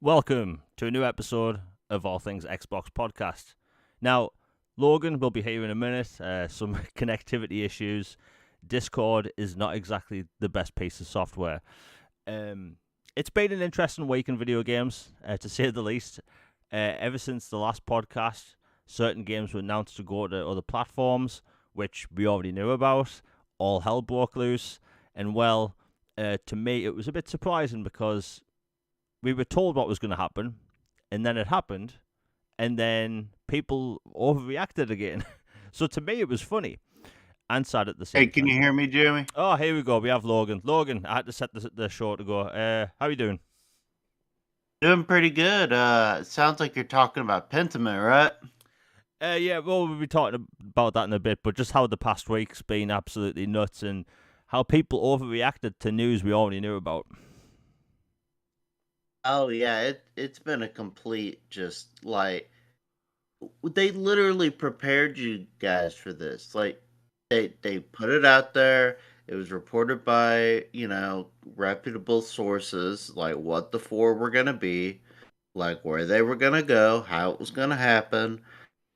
Welcome to a new episode of All Things Xbox Podcast. Now, Logan will be here in a minute. Some connectivity issues. Discord is not exactly the best piece of software. It's been an interesting week in video games, to say the least. Ever since the last podcast, certain games were announced to go to other platforms, which we already knew about. All hell broke loose. And well, to me, it was a bit surprising because we were told what was going to happen, and then it happened, and then people overreacted again. So to me, it was funny and sad at the Hey, same can you time. hear me, Jeremy? Oh, here we go. We have Logan. Logan, I had to set the show to go. How are you doing? Doing pretty good. Sounds like you're talking about Pentiment, right? Yeah, well, we'll be talking about that in a bit, but just how the past week's been absolutely nuts and how people overreacted to news we already knew about. Oh yeah, it's been a complete just like they literally prepared you guys for this. Like they put it out there. It was reported by, reputable sources like what the four were going to be, like where they were going to go, how it was going to happen.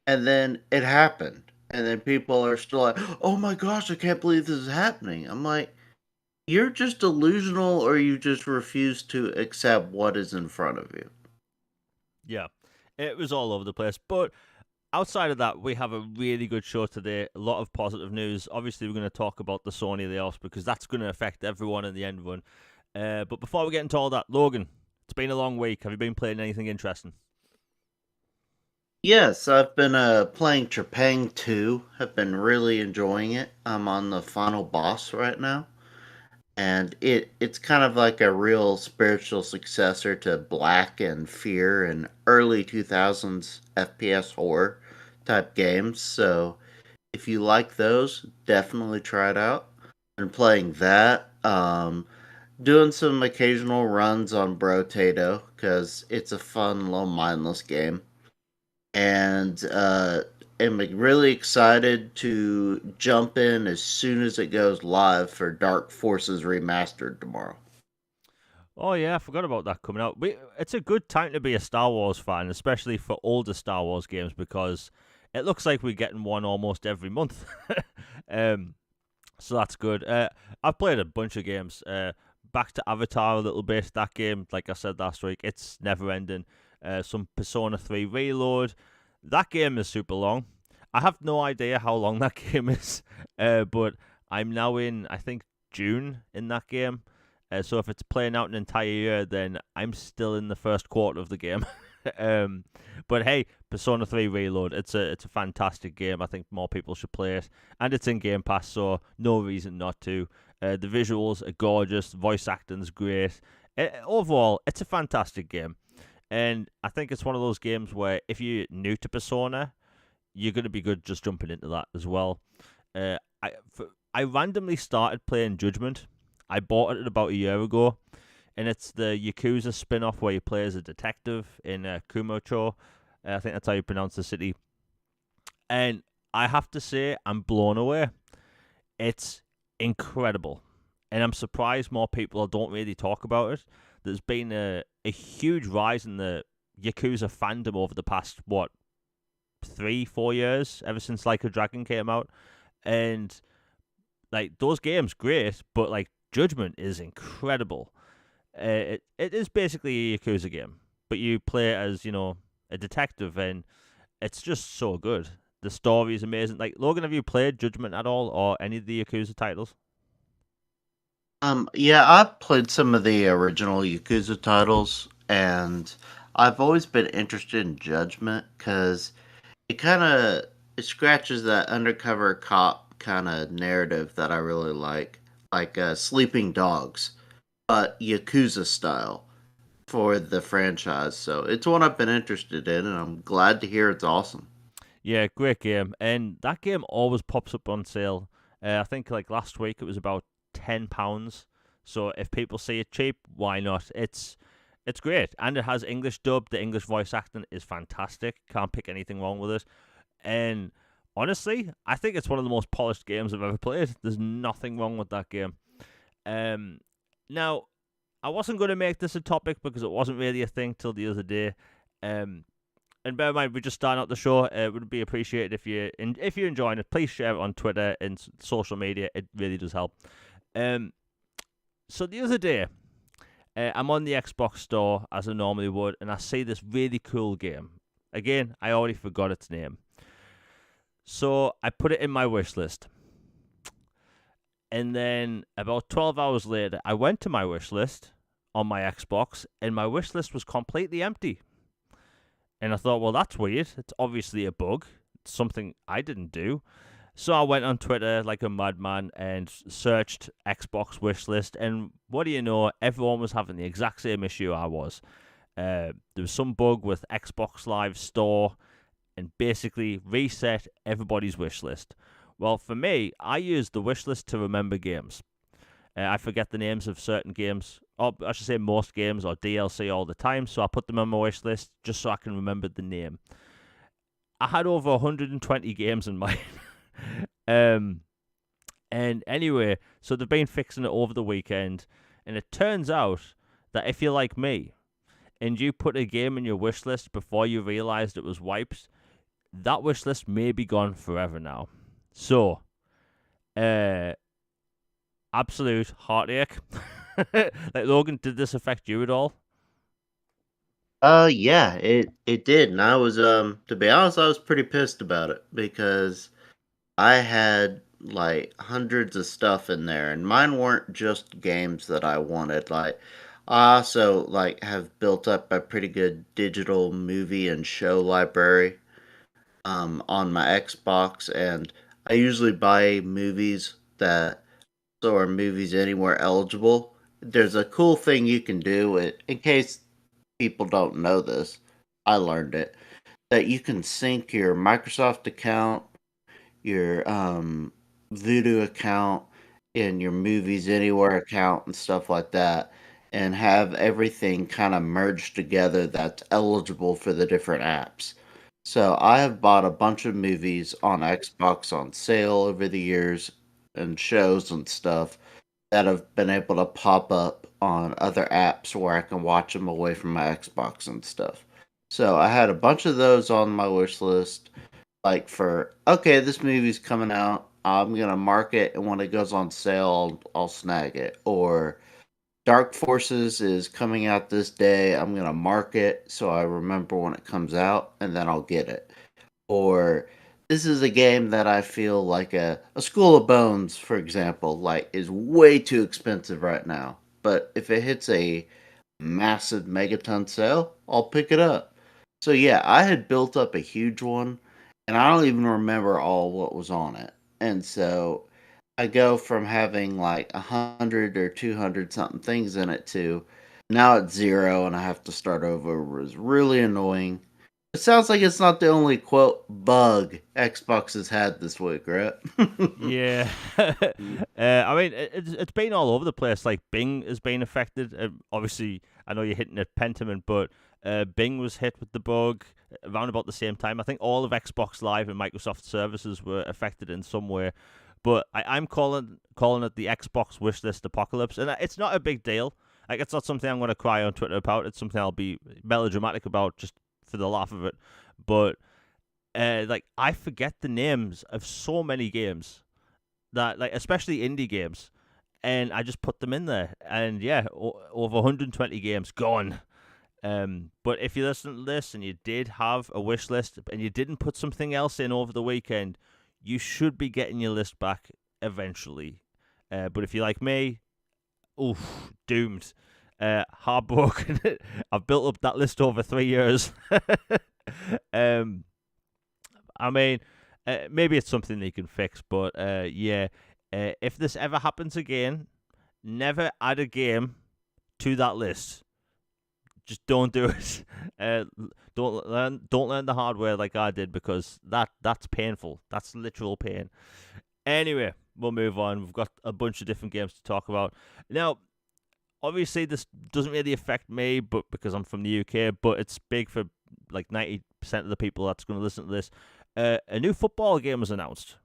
And then it happened. And then people are still like, "Oh my gosh, I can't believe this is happening." I'm like, "You're just delusional, or you just refuse to accept what is in front of you." Yeah, it was all over the place, but outside of that, we have a really good show today. A lot of positive news. Obviously, we're going to talk about the Sony layoffs because that's going to affect everyone in the end run. But before we get into all that, Logan, it's been a long week. Have you been playing anything interesting? Yes, I've been playing Trepang 2. Have been really enjoying it. I'm on the final boss right now, and it's kind of like a real spiritual successor to Black and Fear and early 2000s FPS horror type games. So if you like those, definitely try it out. And playing that, doing some occasional runs on Brotato because it's a fun, little mindless game, and am really excited to jump in as soon as it goes live for Dark Forces Remastered tomorrow. Oh yeah, I forgot about that coming out. It's a good time to be a Star Wars fan, especially for older Star Wars games, because it looks like we're getting one almost every month. um, so that's good. I've played a bunch of games. Back to Avatar a little bit. That game, like I said last week, it's never ending. Some Persona 3 Reload. That game is super long. I have no idea how long that game is, but I'm now in, I think, June in that game. So if it's playing out an entire year, then I'm still in the first quarter of the game. um, but hey, Persona 3 Reload, it's a fantastic game. I think more people should play it, and it's in Game Pass, so no reason not to. The visuals are gorgeous, voice acting's great. Overall, it's a fantastic game, and I think it's one of those games where if you're new to Persona, you're going to be good just jumping into that as well. Uh, I I randomly started playing Judgment. I bought it about a year ago, and it's the Yakuza spin-off where you play as a detective in Kumocho. I think that's how you pronounce the city. And I have to say, I'm blown away. It's incredible, and I'm surprised more people don't really talk about it. There's been a huge rise in the Yakuza fandom over the past 3-4 years, ever since Like a Dragon came out, and like those games great, but like Judgment is incredible. It is basically a Yakuza game, but you play as a detective, and it's just so good. The story is amazing. Like Logan, have you played Judgment at all, or any of the Yakuza titles? Yeah, I've played some of the original Yakuza titles, and I've always been interested in Judgment because it kind of it scratches that undercover cop kind of narrative that I really like Sleeping Dogs, but Yakuza style for the franchise. So it's one I've been interested in, and I'm glad to hear it's awesome. Yeah, great game, and that game always pops up on sale. I think like last week it was about £10. So if people see it cheap, why not? It's great, and it has English dub. The English voice acting is fantastic. Can't pick anything wrong with it. And honestly, I think it's one of the most polished games I've ever played. There's nothing wrong with that game. Um, Now I wasn't going to make this a topic because it wasn't really a thing till the other day. And bear in mind, we're just starting out the show. It would be appreciated if you're enjoying it. Please share it on Twitter and social media. It really does help. So the other day, I'm on the Xbox store as I normally would, and I see this really cool game. Again, I already forgot its name. So I put it in my wish list. And then about 12 hours later, I went to my wish list on my Xbox, and my wish list was completely empty. And I thought, well, that's weird. It's obviously a bug. It's something I didn't do. So I went on Twitter like a madman and searched Xbox wishlist. And what do you know? Everyone was having the exact same issue I was. There was some bug with Xbox Live Store and basically reset everybody's wishlist. Well, for me, I use the wishlist to remember games. I forget the names of certain games, or I should say most games or DLC all the time, so I put them on my wish list just so I can remember the name. I had over 120 games in mine. And anyway, so they've been fixing it over the weekend, and it turns out that if you're like me, and you put a game in your wish list before you realised it was wiped, that wish list may be gone forever now. So, absolute heartache. Like, Logan, did this affect you at all? Yeah, it did, and I was to be honest, I was pretty pissed about it because I had like hundreds of stuff in there, and mine weren't just games that I wanted. Like, I also like have built up a pretty good digital movie and show library on my Xbox, and I usually buy movies that or movies anywhere eligible. There's a cool thing you can do in case people don't know this. I learned it that you can sync your Microsoft account, your Voodoo account, and your Movies Anywhere account and stuff like that, and have everything kind of merged together that's eligible for the different apps. So I have bought a bunch of movies on Xbox on sale over the years and shows and stuff that have been able to pop up on other apps where I can watch them away from my Xbox and stuff. So I had a bunch of those on my wish list, like for okay, this movie's coming out. I'm gonna mark it, and when it goes on sale, I'll snag it. Or Dark Forces is coming out this day. I'm gonna mark it so I remember when it comes out, and then I'll get it. Or this is a game that I feel like a School of Bones, for example, like is way too expensive right now. But if it hits a massive megaton sale, I'll pick it up. So yeah, I had built up a huge one, and I don't even remember all what was on it. And so I go from having like 100 or 200 something things in it to now it's zero, and I have to start over. It was really annoying. It sounds like it's not the only quote bug Xbox has had this week, right? Yeah. I mean, it's been all over the place. Like, Bing has been affected. Obviously, I know you're hitting at Pentiment, but Bing was hit with the bug around about the same time. I think all of Xbox Live and Microsoft services were affected in some way. But I'm calling it the Xbox wishlist apocalypse, and it's not a big deal. Like, it's not something I'm going to cry on Twitter about. It's something I'll be melodramatic about just for the laugh of it. But like, I forget the names of so many games that, like, especially indie games, and I just put them in there, and yeah, over 120 games gone. But if you listen to this and you did have a wish list and you didn't put something else in over the weekend, you should be getting your list back eventually. But if you're like me, oof, doomed. Heartbroken. I've built up that list over 3 years. um, I mean, maybe it's something they can fix, but yeah. If this ever happens again, never add a game to that list. Just don't do it. Don't learn the hard way like I did, because that's painful. That's literal pain. Anyway, we'll move on. We've got a bunch of different games to talk about now. Obviously, this doesn't really affect me, but because I'm from the UK, but it's big for like 90% of the people that's going to listen to this. A new football game was announced.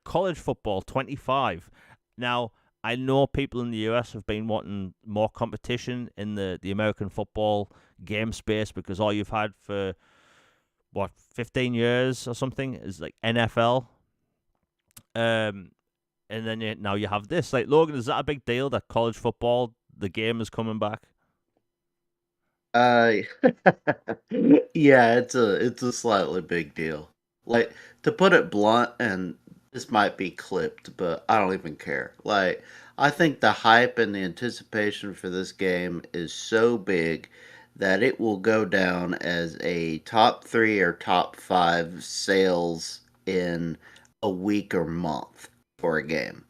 College Football 25. Now, I know people in the US have been wanting more competition in the American football game space because all you've had for what 15 years or something is like NFL. Um, and then now you have this. Like Logan, is that a big deal that college football, the game, is coming back? Uh, yeah, it's a slightly big deal. Like to put it blunt, and this might be clipped, but I don't even care. Like I think the hype and the anticipation for this game is so big that it will go down as a top 3 or top 5 sales in a week or month for a game.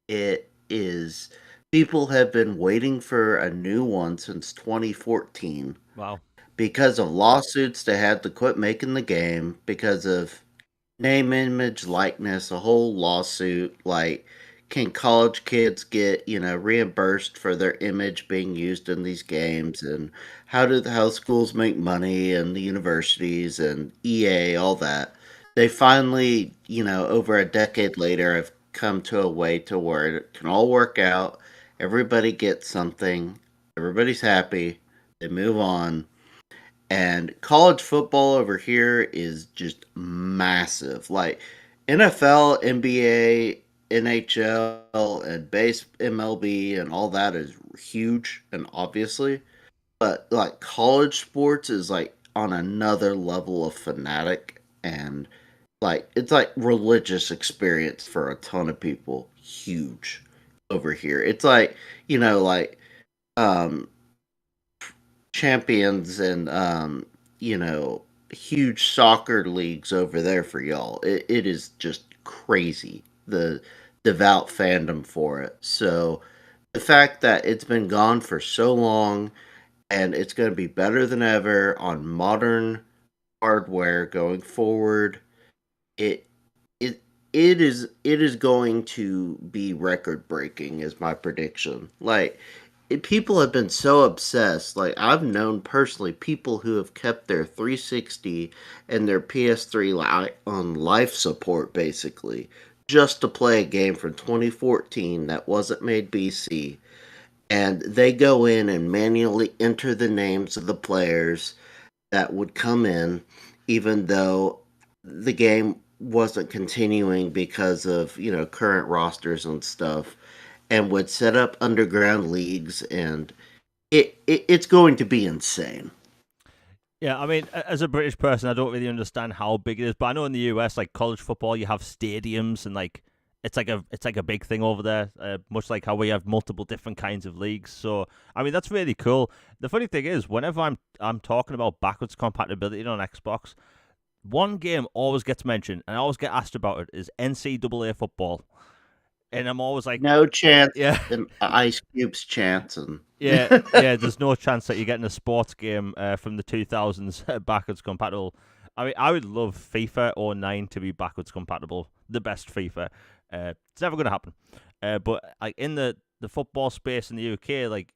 It is People have been waiting for a new one since 2014 Wow. because of lawsuits. They had to quit making the game because of name, image, likeness, a whole lawsuit. Like, can college kids get reimbursed for their image being used in these games? And how schools make money and the universities and EA, all that. They finally, over a decade later, have come to a way to where it can all work out. Everybody gets something. Everybody's happy. They move on, and college football over here is just massive. Like NFL, NBA, NHL, and base MLB and all that is huge and obviously, but like college sports is like on another level of fanatic, and like it's like religious experience for a ton of people. Huge over here. It's like, like um champions and huge soccer leagues over there for y'all. It is just crazy, the devout fandom for it. So the fact that it's been gone for so long and it's going to be better than ever on modern hardware going forward, it it it is going to be record breaking is my prediction. Like people have been so obsessed. Like I've known personally people who have kept their 360 and their PS3 on life support basically just to play a game from 2014 that wasn't made BC, and they go in and manually enter the names of the players that would come in, even though the game wasn't continuing because of current rosters and stuff, and would set up underground leagues, and it's going to be insane. Yeah, I mean, as a British person, I don't really understand how big it is, but I know in the US, like college football, you have stadiums and like it's like a big thing over there, much like how we have multiple different kinds of leagues. So, I mean, that's really cool. The funny thing is, whenever I'm talking about backwards compatibility on Xbox, one game always gets mentioned, and I always get asked about it, is NCAA football, and I'm always like, No chance yeah. in Ice Cube's chance, and Yeah, yeah. There's no chance that you're getting a sports game from the 2000s backwards compatible. I mean, I would love FIFA or 9 to be backwards compatible. The best FIFA. It's never going to happen. But like in the football space in the UK, like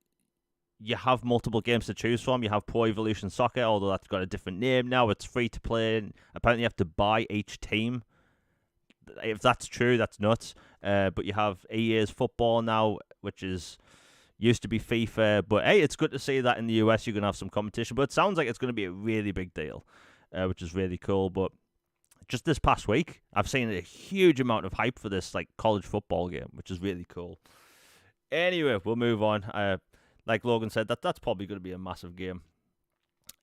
you have multiple games to choose from. You have Pro Evolution Soccer, although that's got a different name now. It's free to play. And apparently, you have to buy each team. If that's true, that's nuts. But you have EA's football now, which is used to be FIFA, but hey, it's good to see that in the US you're going to have some competition. But it sounds like it's going to be a really big deal, which is really cool. But just this past week, I've seen a huge amount of hype for this like college football game, which is really cool. Anyway, we'll move on. Like Logan said, that's probably going to be a massive game.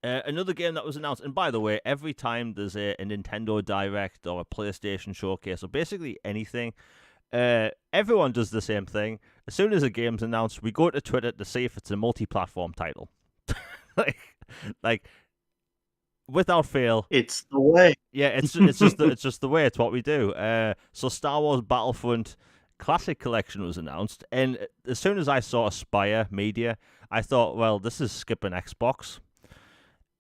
Another game that was announced, and by the way, every time there's a Nintendo Direct or a PlayStation Showcase or basically anything, everyone does the same thing. As soon as a game's announced, we go to Twitter to see if it's a multi-platform title. like, like without fail. it's the way. Yeah, it's just the way. It's what we do. So Star Wars Battlefront Classic Collection was announced, and as soon as I saw Aspire Media, I thought, well, this is skipping Xbox.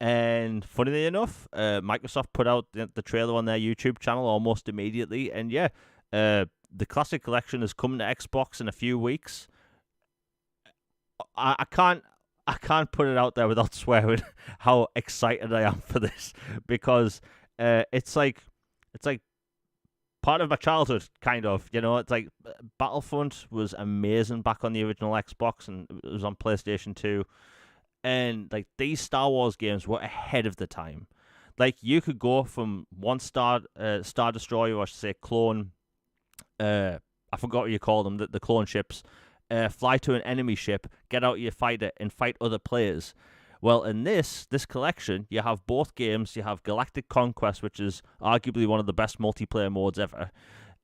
And funnily enough, Microsoft put out the trailer on their YouTube channel almost immediately, and yeah, the Classic Collection is coming to Xbox in a few weeks. I can't put it out there without swearing how excited I am for this, because it's like part of my childhood, kind of. You know, it's like Battlefront was amazing back on the original Xbox, and it was on PlayStation 2. And like these Star Wars games were ahead of the time. Like you could go from one Star Destroyer, or I should say clone. I forgot what you call them, the clone ships. Fly to an enemy ship, get out your fighter, and fight other players. Well, in this collection, you have both games. You have Galactic Conquest, which is arguably one of the best multiplayer modes ever.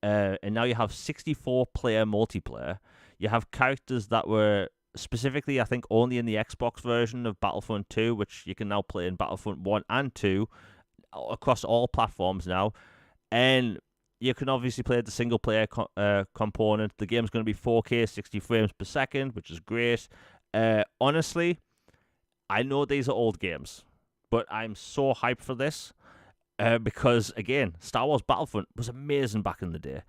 And now you have 64-player multiplayer. You have characters that were specifically, I think, only in the Xbox version of Battlefront 2, which you can now play in Battlefront 1 and 2 across all platforms now. And you can obviously play the single-player component. The game's going to be 4K, 60 frames per second, which is great. Honestly, I know these are old games, but I'm so hyped for this because, again, Star Wars Battlefront was amazing back in the day.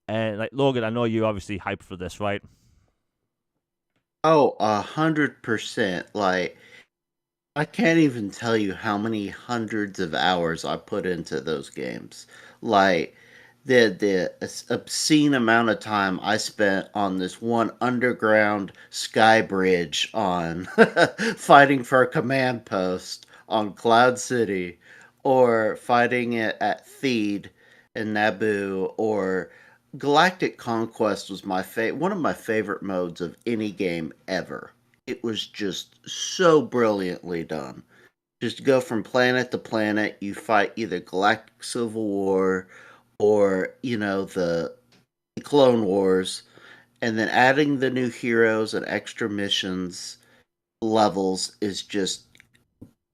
And like Logan, I know you're obviously hyped for this, right? Oh, 100%. Like, I can't even tell you how many hundreds of hours I put into those games. Like, the obscene amount of time I spent on this one underground sky bridge on fighting for a command post on Cloud City, or fighting it at Theed and Naboo, or Galactic Conquest was one of my favorite modes of any game ever. It was just so brilliantly done. Just go from planet to planet, you fight either Galactic Civil War or, the Clone Wars, and then adding the new heroes and extra missions levels is just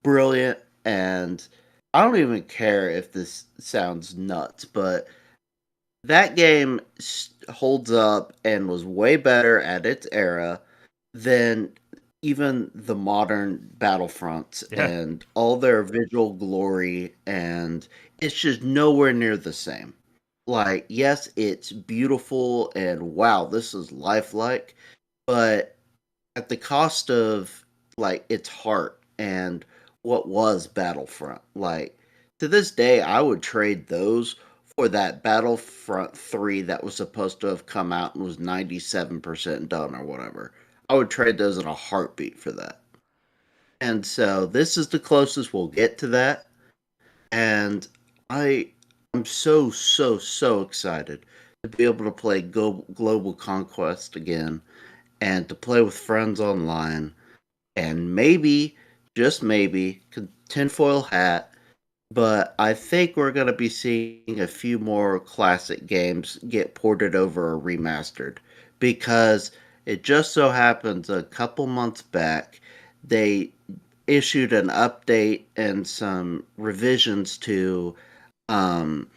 brilliant. And I don't even care if this sounds nuts, but that game holds up and was way better at its era than even the modern Battlefronts Yeah. and all their visual glory, and it's just nowhere near the same. Like, yes, it's beautiful and wow, this is lifelike, but at the cost of like its heart and what was Battlefront. Like, to this day, I would trade those for that Battlefront 3 that was supposed to have come out and was 97% done or whatever. I would trade those in a heartbeat for that. And so this is the closest we'll get to that. And I am so excited to be able to play Global Conquest again and to play with friends online, and maybe, just maybe, tinfoil hat, but I think we're going to be seeing a few more classic games get ported over or remastered, because it just so happens a couple months back they issued an update and some revisions to, um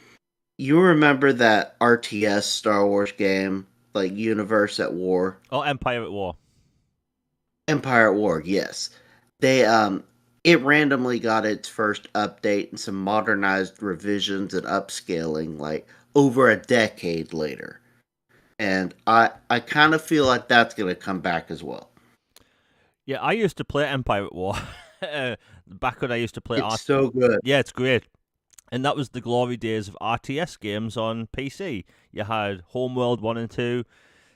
you remember that RTS Star Wars game, like Universe at War? Oh, Empire at War. Empire at War, yes. They it randomly got its first update and some modernized revisions and upscaling like over a decade later. And I kind of feel like that's going to come back as well. Yeah, I used to play Empire at War. Back when I used to play It's so good. Yeah, it's great. And that was the glory days of RTS games on PC. You had Homeworld 1 and 2,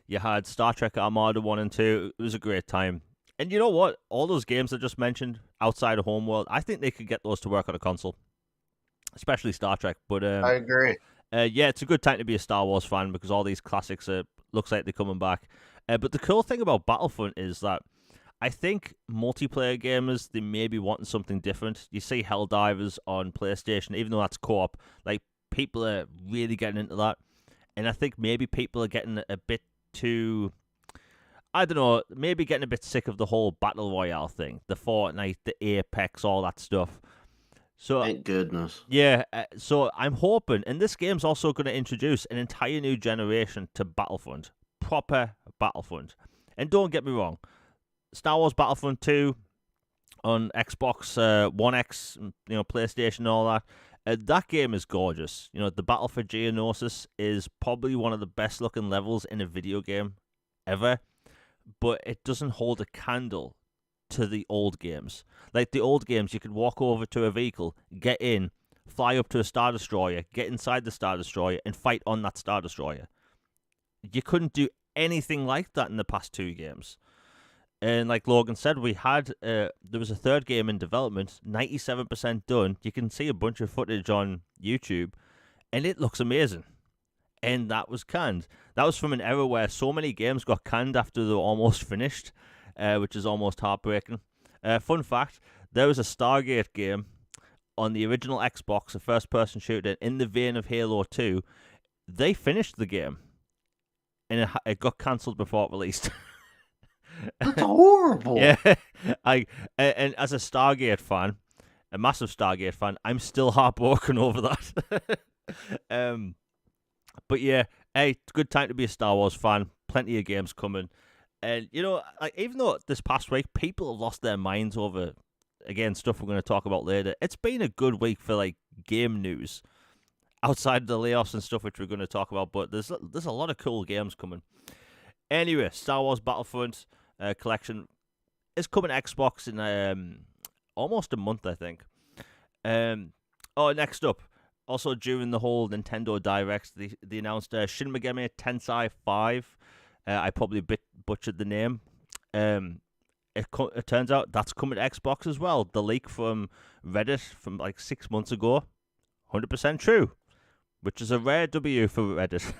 you had Star Trek Armada 1 and 2. It was a great time. And you know what? All those games I just mentioned outside of Homeworld, I think they could get those to work on a console, especially Star Trek. But I agree. yeah, it's a good time to be a Star Wars fan because all these classics looks like they're coming back. But the cool thing about Battlefront is that I think multiplayer gamers, they may be wanting something different. You see Helldivers on PlayStation, even though that's co-op, like people are really getting into that. And I think maybe people are getting a bit too, I don't know, maybe getting a bit sick of the whole Battle Royale thing, the Fortnite, the Apex, all that stuff. So Thank goodness. yeah, so I'm hoping, and this game's also going to introduce an entire new generation to Battlefront, proper Battlefront. And don't get me wrong, Star Wars Battlefront 2 on Xbox One X, PlayStation, and all that. That game is gorgeous. The Battle for Geonosis is probably one of the best looking levels in a video game ever, but it doesn't hold a candle to the old games. Like the old games, you could walk over to a vehicle, get in, fly up to a Star Destroyer, get inside the Star Destroyer, and fight on that Star Destroyer. You couldn't do anything like that in the past 2 games. And like Logan said, we had there was a third game in development, 97% done. You can see a bunch of footage on YouTube, and it looks amazing. And that was canned. That was from an era where so many games got canned after they were almost finished, which is almost heartbreaking. Fun fact, there was a Stargate game on the original Xbox, a first-person shooter, in the vein of Halo 2. They finished the game, and it got cancelled before it released. That's horrible. Yeah, and as a Stargate fan, a massive Stargate fan, I'm still heartbroken over that. But yeah, hey, it's a good time to be a Star Wars fan. Plenty of games coming, and like even though this past week people have lost their minds over, again, stuff we're going to talk about later, it's been a good week for like game news, outside of the layoffs and stuff which we're going to talk about. But there's a lot of cool games coming. Anyway, Star Wars Battlefront collection is coming to Xbox in almost a month, I think. Next up, also during the whole Nintendo Direct, they announced Shin Megami Tensei 5. I probably butchered the name. It turns out that's coming to Xbox as well. The leak from Reddit from like 6 months ago, 100% true, which is a rare W for Reddit.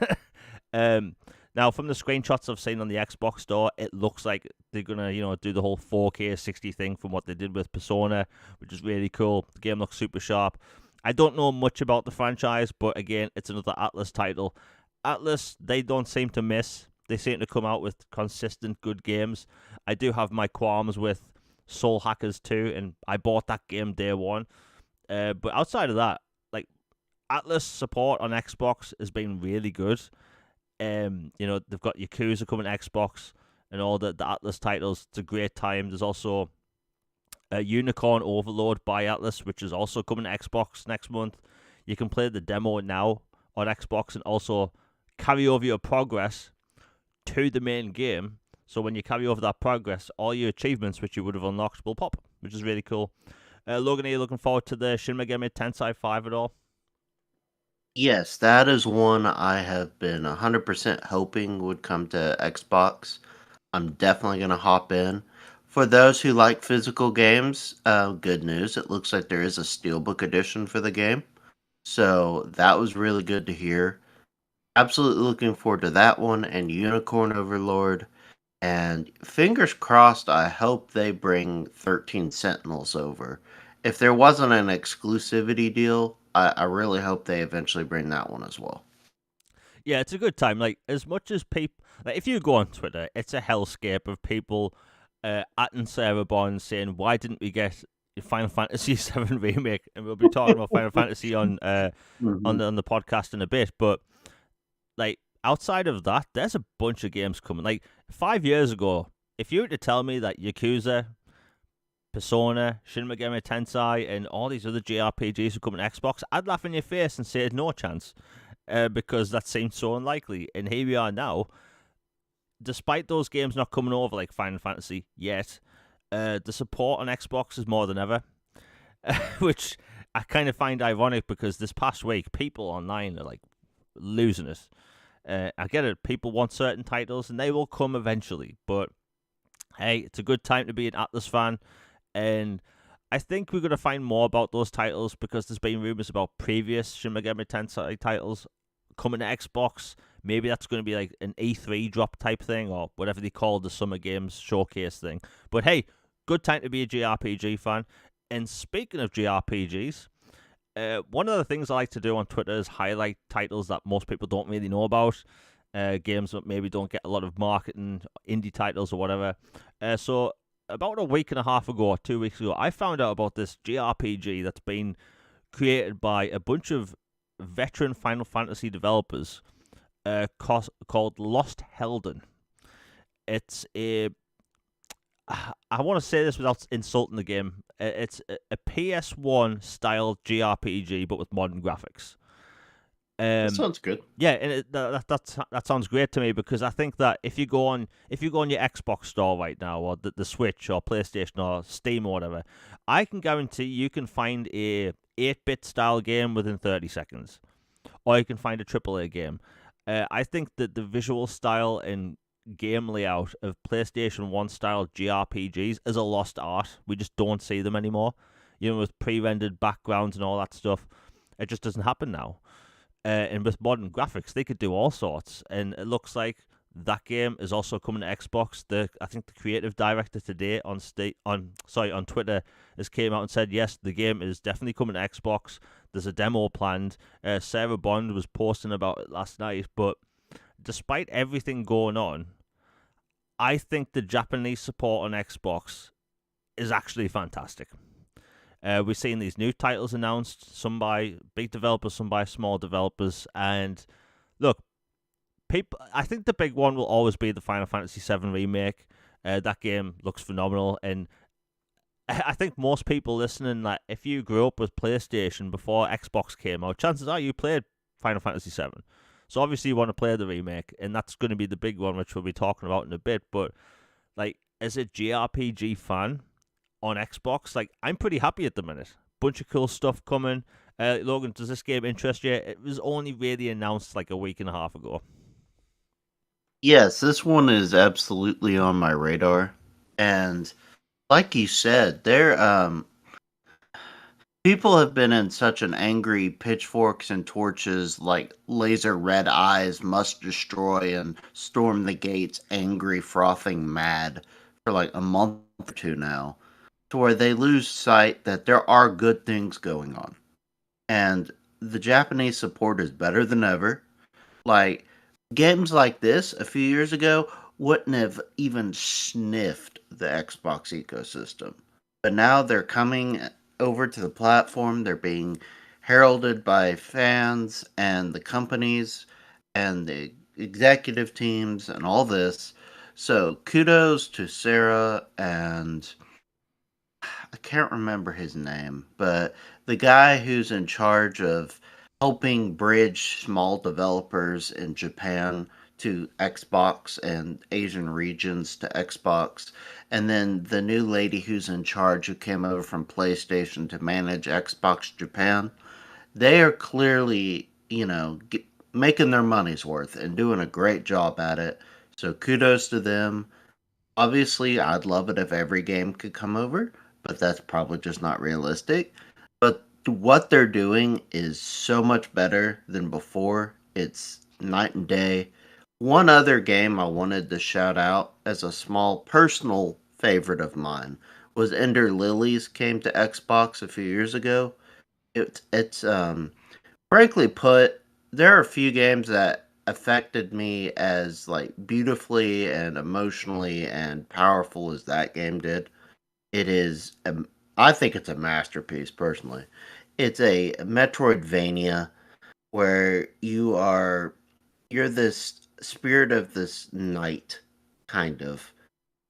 Now, from the screenshots I've seen on the Xbox store, it looks like they're gonna, do the whole 4K 60 thing from what they did with Persona, which is really cool. The game looks super sharp. I don't know much about the franchise, but again, it's another Atlus title. Atlus, they don't seem to miss. They seem to come out with consistent good games. I do have my qualms with Soul Hackers 2, and I bought that game day one. But outside of that, like, Atlus support on Xbox has been really good. They've got Yakuza coming to Xbox and all the Atlus titles. It's a great time. There's also Unicorn Overload by Atlus, which is also coming to Xbox next month. You can play the demo now on Xbox and also carry over your progress to the main game. So when you carry over that progress, all your achievements which you would have unlocked will pop, which is really cool. Logan, are you looking forward to the Shin Megami Tensei 5 at all? Yes, that is one I have been 100% hoping would come to Xbox. I'm definitely going to hop in. For those who like physical games, good news. It looks like there is a Steelbook edition for the game. So that was really good to hear. Absolutely looking forward to that one and Unicorn Overlord. And fingers crossed, I hope they bring 13 Sentinels over. If there wasn't an exclusivity deal, I really hope they eventually bring that one as well. Yeah, it's a good time. Like, as much as people, like, if you go on Twitter, it's a hellscape of people atting Sarah Bond saying, "Why didn't we get Final Fantasy VII remake?" And we'll be talking about Final Fantasy on the podcast in a bit. But like, outside of that, there's a bunch of games coming. Like 5 years ago, if you were to tell me that Yakuza, Persona, Shin Megami Tensei, and all these other JRPGs were coming to Xbox, I'd laugh in your face and say no chance, because that seemed so unlikely. And here we are now. Despite those games not coming over like Final Fantasy yet, the support on Xbox is more than ever, which I kind of find ironic because this past week, people online are like losing it. I get it. People want certain titles, and they will come eventually. But hey, it's a good time to be an Atlus fan, and I think we're going to find more about those titles because there's been rumors about previous Shin Megami Tensei titles coming to Xbox. Maybe that's going to be like an E3 drop type thing or whatever they call the Summer Games Showcase thing. But hey, good time to be a JRPG fan. And speaking of JRPGs, one of the things I like to do on Twitter is highlight titles that most people don't really know about. Games that maybe don't get a lot of marketing, indie titles or whatever. So about a week and a half ago, or 2 weeks ago, I found out about this JRPG that's been created by a bunch of veteran Final Fantasy developers called Lost Helden. It's a... I want to say this without insulting the game. It's a PS1 style JRPG, but with modern graphics. That sounds good. Yeah, and that sounds great to me because I think that if you go on your Xbox store right now, or the Switch or PlayStation or Steam or whatever, I can guarantee you can find a 8-bit style game within 30 seconds, or you can find a AAA game. I think that the visual style and game layout of PlayStation 1 style JRPGs is a lost art. We just don't see them anymore. You know, with pre-rendered backgrounds and all that stuff, it just doesn't happen now. And with modern graphics, they could do all sorts. And it looks like that game is also coming to Xbox. I think the creative director today on Twitter has came out and said yes, the game is definitely coming to Xbox. There's a demo planned. Sarah Bond was posting about it last night, but despite everything going on, I think the Japanese support on Xbox is actually fantastic. We've seen these new titles announced, some by big developers, some by small developers, and look, people. I think the big one will always be the Final Fantasy VII remake. That game looks phenomenal, and I think most people listening, like if you grew up with PlayStation before Xbox came out, chances are you played Final Fantasy VII. So obviously you want to play the remake, and that's going to be the big one, which we'll be talking about in a bit. But like, as a JRPG fan on Xbox, like I'm pretty happy at the minute. Bunch of cool stuff coming. Logan, does this game interest you? It was only really announced like a week and a half ago. Yes, this one is absolutely on my radar. And like you said, people have been in such an angry pitchforks and torches, like laser red eyes must destroy and storm the gates, angry, frothing mad for like a month or two now, to where they lose sight that there are good things going on. And the Japanese support is better than ever. Like, games like this a few years ago wouldn't have even sniffed the Xbox ecosystem. But now they're coming over to the platform. They're being heralded by fans and the companies and the executive teams and all this. So kudos to Sarah and I can't remember his name, but the guy who's in charge of helping bridge small developers in Japan to Xbox and Asian regions to Xbox, and then the new lady who's in charge who came over from PlayStation to manage Xbox Japan. They are clearly, making their money's worth and doing a great job at it. So kudos to them. Obviously, I'd love it if every game could come over, but that's probably just not realistic. But what they're doing is so much better than before. It's night and day. One other game I wanted to shout out as a small personal favorite of mine was Ender Lilies came to Xbox a few years ago. It's frankly put, there are a few games that affected me as like beautifully and emotionally and powerful as that game did. It is, I think it's a masterpiece personally. It's a Metroidvania where you're this spirit of this knight, kind of,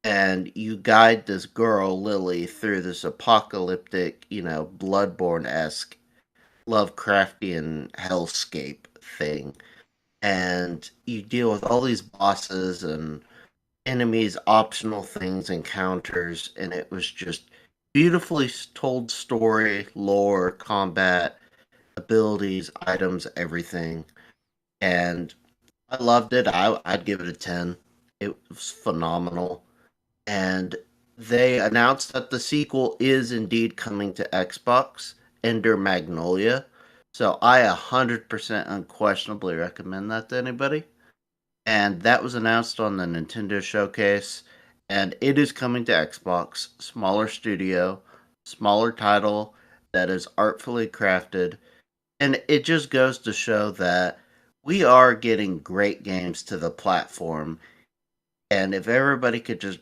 and you guide this girl Lily through this apocalyptic, Bloodborne esque Lovecraftian hellscape thing, and you deal with all these bosses and enemies, optional things, encounters, and it was just beautifully told story, lore, combat, abilities, items, everything. And I loved it. I'd give it a 10. It was phenomenal. And they announced that the sequel is indeed coming to Xbox, Ender Magnolia. So I 100% unquestionably recommend that to anybody. And that was announced on the Nintendo Showcase, and it is coming to Xbox. Smaller studio, smaller title that is artfully crafted, and it just goes to show that we are getting great games to the platform. And if everybody could just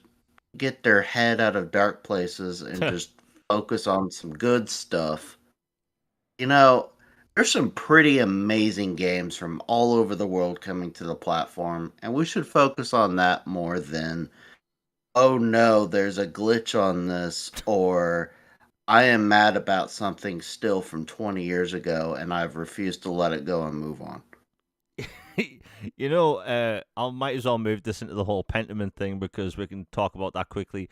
get their head out of dark places and just focus on some good stuff, you know, there's some pretty amazing games from all over the world coming to the platform, and we should focus on that more than, oh no, there's a glitch on this, or I am mad about something still from 20 years ago and I've refused to let it go and move on. I might as well move this into the whole Pentiment thing because we can talk about that quickly.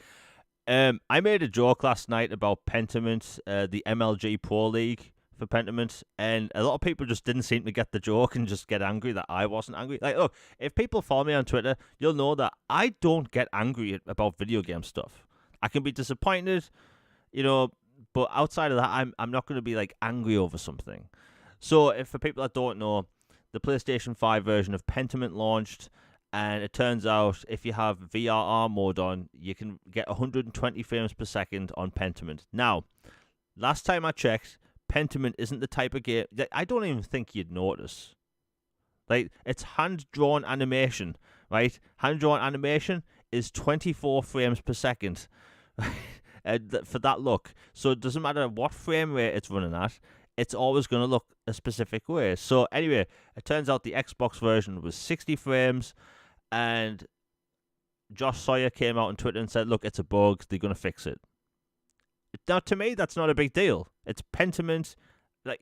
I made a joke last night about Pentiment, the MLG Pro League for Pentiment, and a lot of people just didn't seem to get the joke and just get angry that I wasn't angry. Like, look, if people follow me on Twitter, you'll know that I don't get angry about video game stuff. I can be disappointed, you know, but outside of that, I'm not going to be like angry over something. So, if for people that don't know, the PlayStation 5 version of Pentiment launched, and it turns out if you have VRR mode on, you can get 120 frames per second on Pentiment. Now, last time I checked, Pentiment isn't the type of game that I don't even think you'd notice. Like, it's hand drawn animation, right? Hand drawn animation is 24 frames per second for that look. So it doesn't matter what frame rate it's running at, it's always going to look a specific way. So, anyway, it turns out the Xbox version was 60 frames, and Josh Sawyer came out on Twitter and said, look, it's a bug, they're going to fix it. Now, to me, that's not a big deal. It's Pentiment. Like,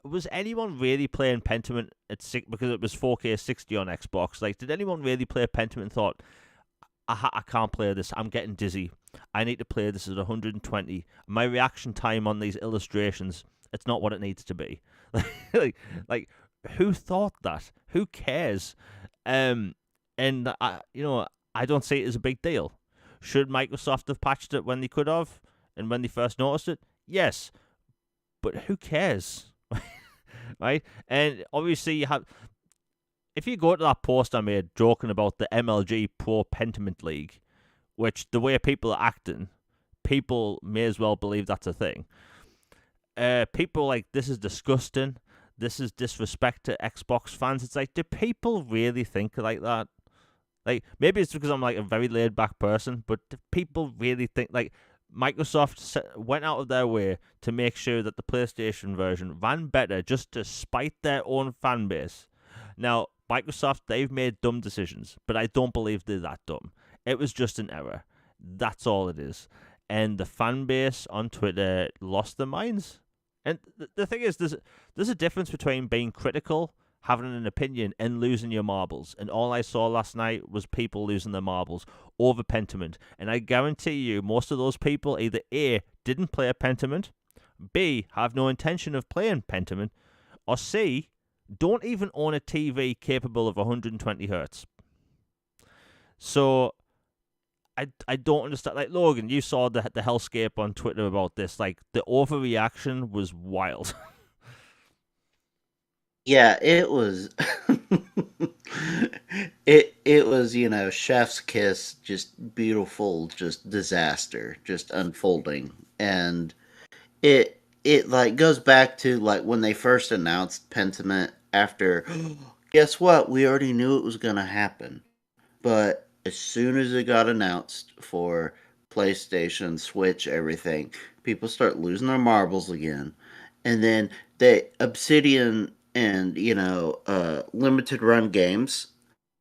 was anyone really playing Pentiment at because it was 4K 60 on Xbox? Like, did anyone really play Pentiment and thought, I can't play this, I'm getting dizzy, I need to play this at 120. My reaction time on these illustrations, it's not what it needs to be. like who thought that? Who cares? And I don't see it as a big deal. Should Microsoft have patched it when they could have, and when they first noticed it? Yes, but who cares? Right? And obviously, you have. If you go to that post I made joking about the MLG Pro Pentiment League, which the way people are acting, people may as well believe that's a thing. People like, this is disgusting. This is disrespect to Xbox fans. It's like, do people really think like that? Like, maybe it's because I'm like a very laid back person, but do people really think like Microsoft went out of their way to make sure that the PlayStation version ran better just to spite their own fan base? Now, Microsoft, they've made dumb decisions, but I don't believe they're that dumb. It was just an error. That's all it is. And the fan base on Twitter lost their minds. And the thing is, there's a difference between being critical, having an opinion, and losing your marbles. And all I saw last night was people losing their marbles over Pentiment. And I guarantee you, most of those people either A, didn't play a Pentiment, B, have no intention of playing Pentiment, or C, don't even own a TV capable of 120 hertz. So I don't understand. Like, Logan, you saw the hellscape on Twitter about this. Like, the overreaction was wild. Yeah, it was. it was, chef's kiss, just beautiful, just disaster, just unfolding. And it like goes back to like when they first announced Pentiment after guess what? We already knew it was gonna happen. But as soon as it got announced for PlayStation, Switch, everything, people start losing their marbles again. And then the Obsidian and, limited run games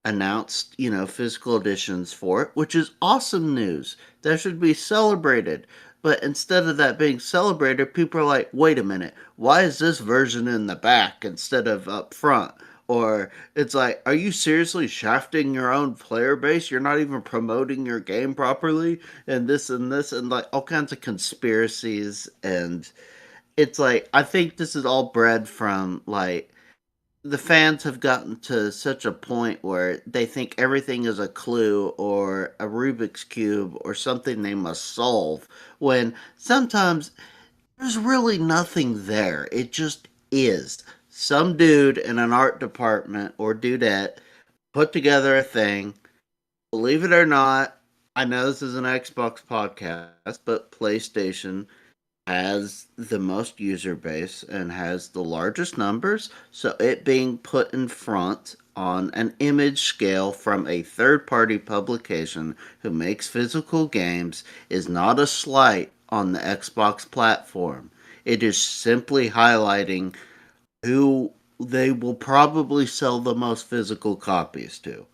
announced, physical editions for it, which is awesome news. That should be celebrated. But instead of that being celebrated, people are like, wait a minute, why is this version in the back instead of up front? Or it's like, are you seriously shafting your own player base? You're not even promoting your game properly, and this, and like all kinds of conspiracies. And it's like, I think this is all bred from like the fans have gotten to such a point where they think everything is a clue or a Rubik's Cube or something they must solve, when sometimes there's really nothing there. It just is. Some dude in an art department or dudette put together a thing. Believe it or not, I know this is an Xbox podcast, but PlayStation has the most user base and has the largest numbers, so it being put in front on an image scale from a third party publication who makes physical games is not a slight on the Xbox platform. It is simply highlighting who they will probably sell the most physical copies to.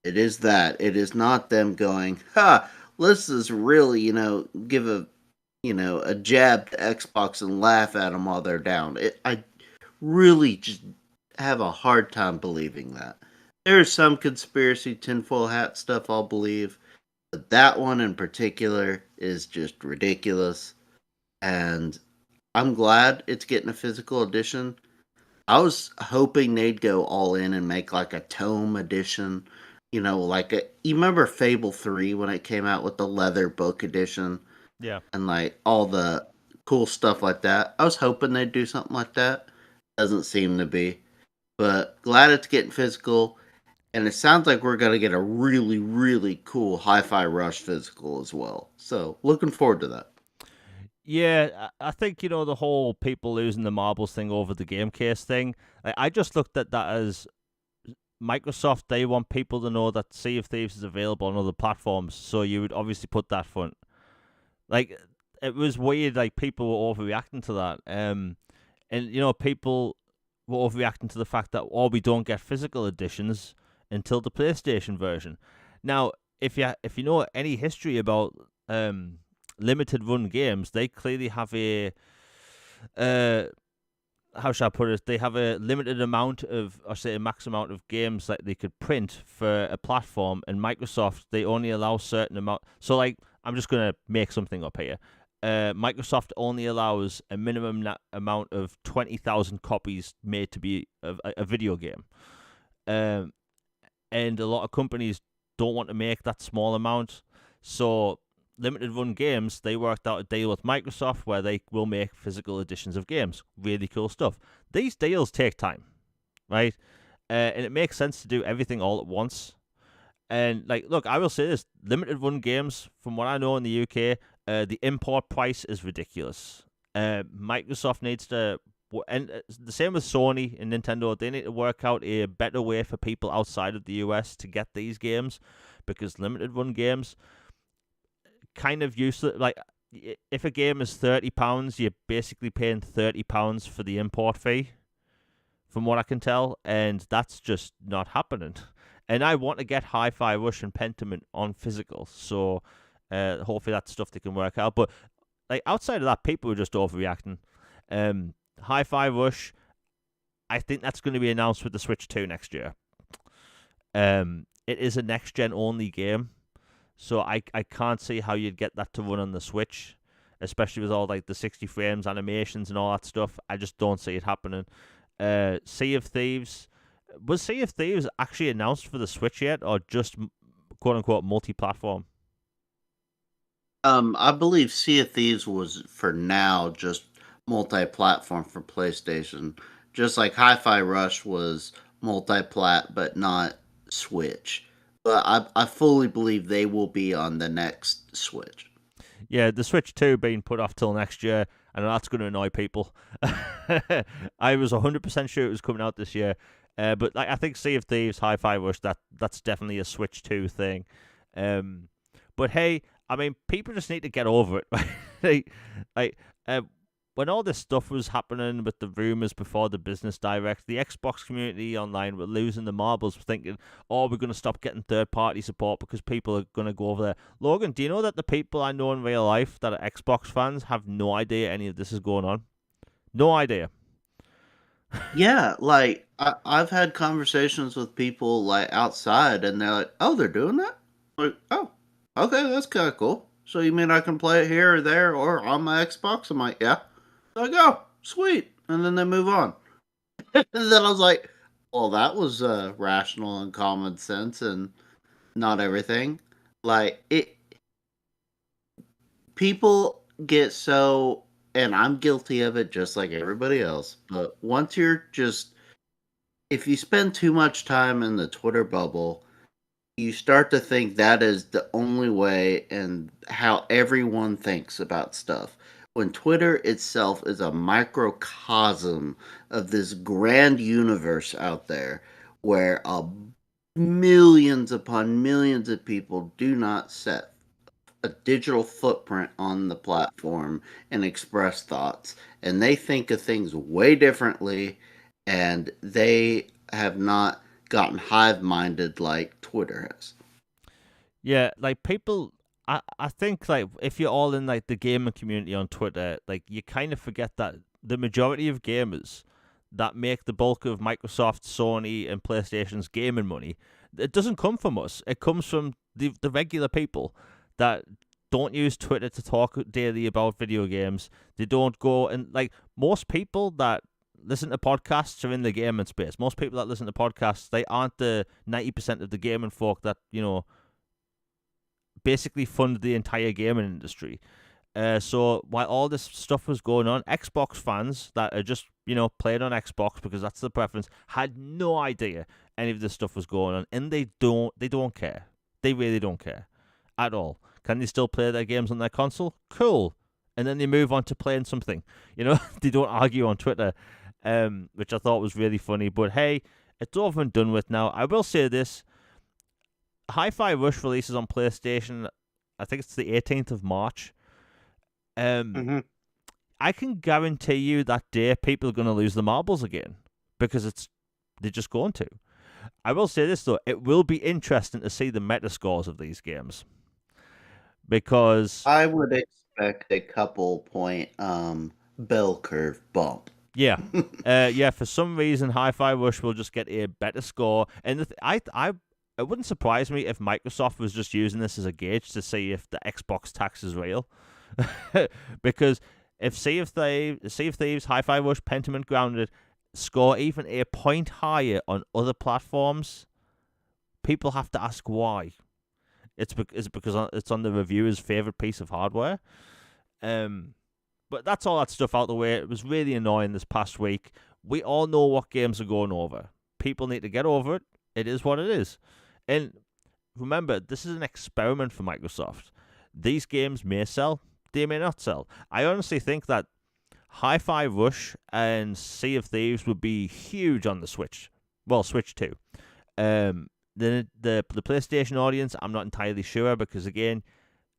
It is that. It is not them going, ha, let's just really, give a jab to Xbox and laugh at them while they're down. I really just have a hard time believing that. There's some conspiracy tinfoil hat stuff I'll believe, but that one in particular is just ridiculous. And I'm glad it's getting a physical edition. I was hoping they'd go all in and make like a tome edition. Like you remember Fable 3 when it came out with the leather book edition Yeah. and like all the cool stuff like that. I was hoping they'd do something like that. Doesn't seem to be. But glad it's getting physical. And it sounds like we're going to get a really, really cool Hi Fi Rush physical as well. So looking forward to that. Yeah, I think the whole people losing the marbles thing over the game case thing. I just looked at that as Microsoft. They want people to know that Sea of Thieves is available on other platforms, so you would obviously put that front. Like it was weird. Like people were overreacting to that. And people were overreacting to the fact that we don't get physical editions until the PlayStation version. Now, if you know any history about limited run games, they clearly have a uh how shall I put it? They have a limited amount of, or say, a max amount of games that they could print for a platform. And Microsoft, they only allow certain amount. So, like, I'm just gonna make something up here. Microsoft only allows a minimum amount of 20,000 copies made to be a video game. Um, and a lot of companies don't want to make that small amount. So limited run games, they worked out a deal with Microsoft where they will make physical editions of games. Really cool stuff. These deals take time, right? And it makes sense to do everything all at once. And like, look, I will say this: limited run games, from what I know in the UK, the import price is ridiculous. Microsoft needs to, and the same with Sony and Nintendo. They need to work out a better way for people outside of the US to get these games, because limited run games kind of useless. Like, if a game is £30, you're basically paying £30 for the import fee, from what I can tell, and that's just not happening. And I want to get Hi-Fi Rush and Pentiment on physical, so hopefully that's stuff they can work out. But like outside of that, people are just overreacting. Hi-Fi Rush, I think that's going to be announced with the Switch 2 next year. It is a next-gen only game, so I can't see how you'd get that to run on the Switch, especially with all like the 60 frames, animations, and all that stuff. I just don't see it happening. Sea of Thieves. Was Sea of Thieves actually announced for the Switch yet, or just quote unquote multi-platform? I believe Sea of Thieves was for now just multi-platform for PlayStation, just like Hi-Fi Rush was multi-plat but not Switch. But I fully believe they will be on the next Switch. Yeah, the Switch 2 being put off till next year, and that's going to annoy people. I was 100% sure it was coming out this year, but like I think Sea of Thieves, Hi-Fi Rush, that's definitely a Switch 2 thing. But hey, I mean, people just need to get over it. like, uh, when all this stuff was happening with the rumors before the business direct, the Xbox community online were losing the marbles, thinking, "Oh, we're going to stop getting third-party support because people are going to go over there." Logan, do you know that the people I know in real life that are Xbox fans have no idea any of this is going on? No idea. Yeah, like I've had conversations with people like outside, and they're like, "Oh, they're doing that." Like, oh, okay, that's kind of cool. So you mean I can play it here or there or on my Xbox? I'm like, yeah. They're like, oh, sweet, and then they move on. And then I was like, well, that was rational and common sense, and not everything. Like it, people get so, and I'm guilty of it, just like everybody else. But once you're just if you spend too much time in the Twitter bubble, you start to think that is the only way and how everyone thinks about stuff. When Twitter itself is a microcosm of this grand universe out there where millions upon millions of people do not set a digital footprint on the platform and express thoughts. And they think of things way differently, and they have not gotten hive minded like Twitter has. Yeah, like people, I think like if you're all in like the gaming community on Twitter, like you kind of forget that the majority of gamers that make the bulk of Microsoft, Sony, and PlayStation's gaming money, it doesn't come from us. It comes from the regular people that don't use Twitter to talk daily about video games. They don't go and like most people that listen to podcasts are in the gaming space. Most people that listen to podcasts, they aren't the 90% of the gaming folk that, basically fund the entire gaming industry. So while all this stuff was going on, Xbox fans that are just, playing on Xbox because that's the preference, had no idea any of this stuff was going on, and they don't care. They really don't care at all. Can they still play their games on their console? Cool. And then they move on to playing something. They don't argue on Twitter, which I thought was really funny. But hey, it's over and done with now. I will say this. Hi-Fi Rush releases on PlayStation, I think it's the 18th of March. I can guarantee you that day people are going to lose the marbles again because they're just going to. I will say this, though. It will be interesting to see the meta scores of these games because I would expect a couple point bell curve bump. Yeah. For some reason, Hi-Fi Rush will just get a better score. And it wouldn't surprise me if Microsoft was just using this as a gauge to see if the Xbox tax is real. Because if Sea of Thieves, Hi-Fi Rush, Pentiment, Grounded score even a point higher on other platforms, people have to ask why. Is it because it's on the reviewer's favorite piece of hardware? But that's all that stuff out the way. It was really annoying this past week. We all know what games are going over. People need to get over it. It is what it is. And remember, this is an experiment for Microsoft. These games may sell. They may not sell. I honestly think that Hi-Fi Rush and Sea of Thieves would be huge on the Switch. Well, Switch 2. The PlayStation audience, I'm not entirely sure because, again,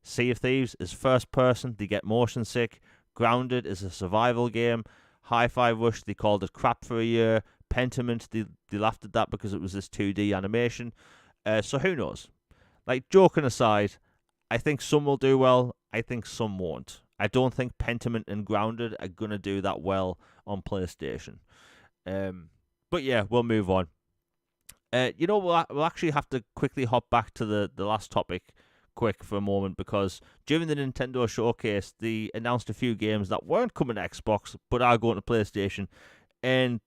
Sea of Thieves is first person. They get motion sick. Grounded is a survival game. Hi-Fi Rush, they called it crap for a year. Pentiment, they laughed at that because it was this 2D animation. So who knows? Like, joking aside, I think some will do well. I think some won't. I don't think Pentiment and Grounded are going to do that well on PlayStation. But yeah, we'll move on. We'll actually have to quickly hop back to the last topic quick for a moment because during the Nintendo showcase, they announced a few games that weren't coming to Xbox but are going to PlayStation. And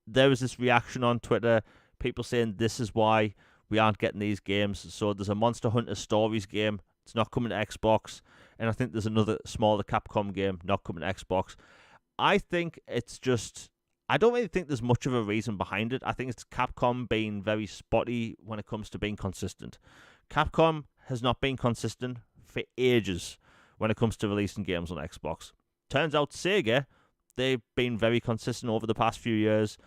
there was this reaction on Twitter, people saying this is why we aren't getting these games. So there's a Monster Hunter Stories game. It's not coming to Xbox. And I think there's another smaller Capcom game not coming to Xbox. I think it's just... I don't really think there's much of a reason behind it. I think it's Capcom being very spotty when it comes to being consistent. Capcom has not been consistent for ages when it comes to releasing games on Xbox. Turns out Sega, they've been very consistent over the past few years.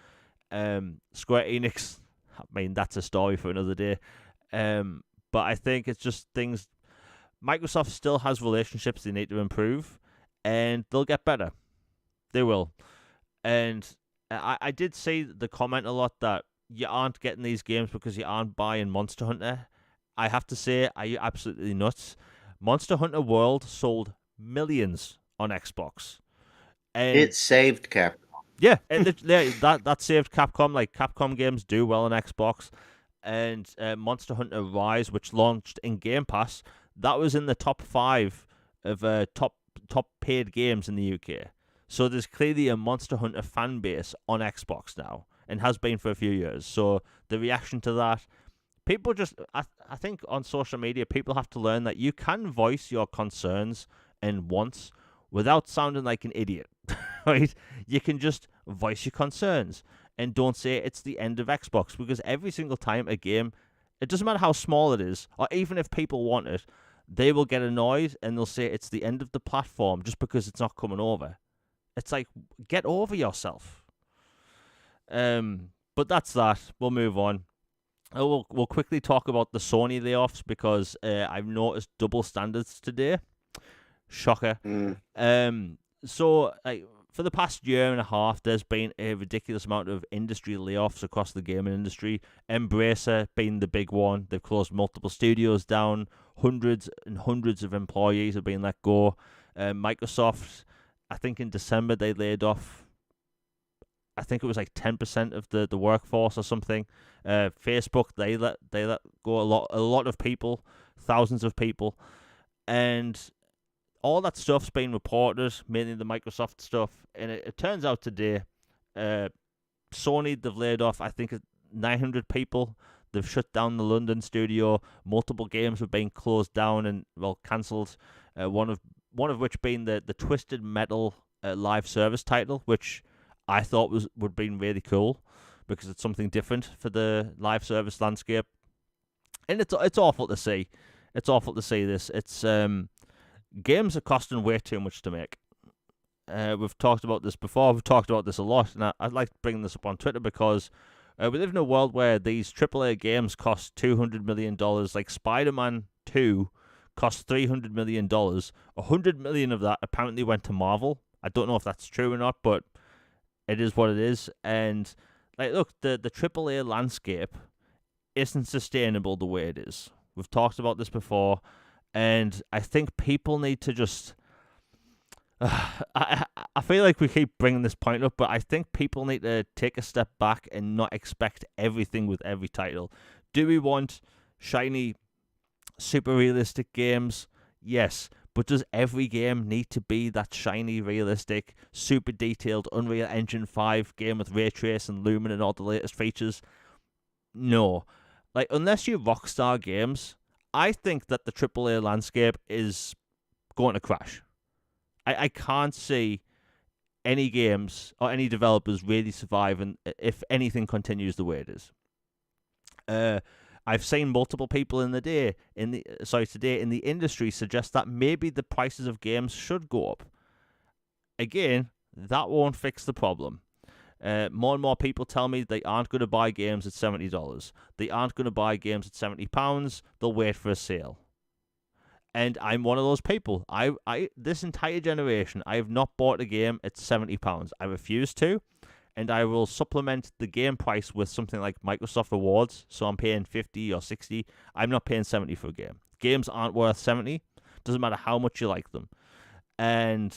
Square Enix, I mean, that's a story for another day. But I think it's just things... Microsoft still has relationships they need to improve, and they'll get better. They will. And I did see the comment a lot that you aren't getting these games because you aren't buying Monster Hunter. I have to say, are you absolutely nuts? Monster Hunter World sold millions on Xbox. And it saved Capcom. Yeah, that saved Capcom. Like, Capcom games do well on Xbox. And Monster Hunter Rise, which launched in Game Pass, that was in the top 5 of top paid games in the UK. So there's clearly a Monster Hunter fan base on Xbox now, and has been for a few years. So the reaction to that, people just, I think on social media, people have to learn that you can voice your concerns and wants without sounding like an idiot, right? You can just voice your concerns and don't say it's the end of Xbox, because every single time a game, it doesn't matter how small it is, or even if people want it, they will get annoyed and they'll say it's the end of the platform just because it's not coming over. It's like, get over yourself. But that's that. We'll move on. We'll quickly talk about the Sony layoffs because I've noticed double standards today. Shocker. So for the past year and a half, there's been a ridiculous amount of industry layoffs across the gaming industry. Embracer being the big one. They've closed multiple studios down. Hundreds and hundreds of employees have been let go. Microsoft, I think in December they laid off, I think it was like 10% of the workforce or something. Facebook, they let go a lot of people, thousands of people. and all that stuff's been reported, mainly the Microsoft stuff, and it turns out today, uh, Sony, they've laid off, I think, 900 people. They've shut down the London studio. Multiple games have been closed down and, well, cancelled. One of which being the Twisted Metal live service title, which I thought would be really cool because it's something different for the live service landscape. And it's awful to see. It's awful to see this. It's games are costing way too much to make. We've talked about this before. We've talked about this a lot, and I'd like to bring this up on Twitter because we live in a world where these AAA games cost $200 million. Like Spider-Man 2 cost $300 million. $100 million of that apparently went to Marvel. I don't know if that's true or not, but it is what it is. And like, look, the AAA landscape isn't sustainable the way it is. We've talked about this before, and I think people need to just. I feel like we keep bringing this point up, but I think people need to take a step back and not expect everything with every title. Do we want shiny, super realistic games? Yes. But does every game need to be that shiny, realistic, super detailed Unreal Engine 5 game with ray trace and Lumen and all the latest features? No. Like, unless you're Rockstar Games, I think that the AAA landscape is going to crash. I can't see any games or any developers really surviving if anything continues the way it is. I've seen multiple people today in the industry suggest that maybe the prices of games should go up. Again, that won't fix the problem. More and more people tell me they aren't going to buy games at $70. They aren't going to buy games at £70. They'll wait for a sale. And I'm one of those people. I this entire generation, I have not bought a game at £70. I refuse to, and I will supplement the game price with something like Microsoft Rewards. So I'm paying 50 or 60. I'm not paying 70 for a game. Games aren't worth 70. Doesn't matter how much you like them. And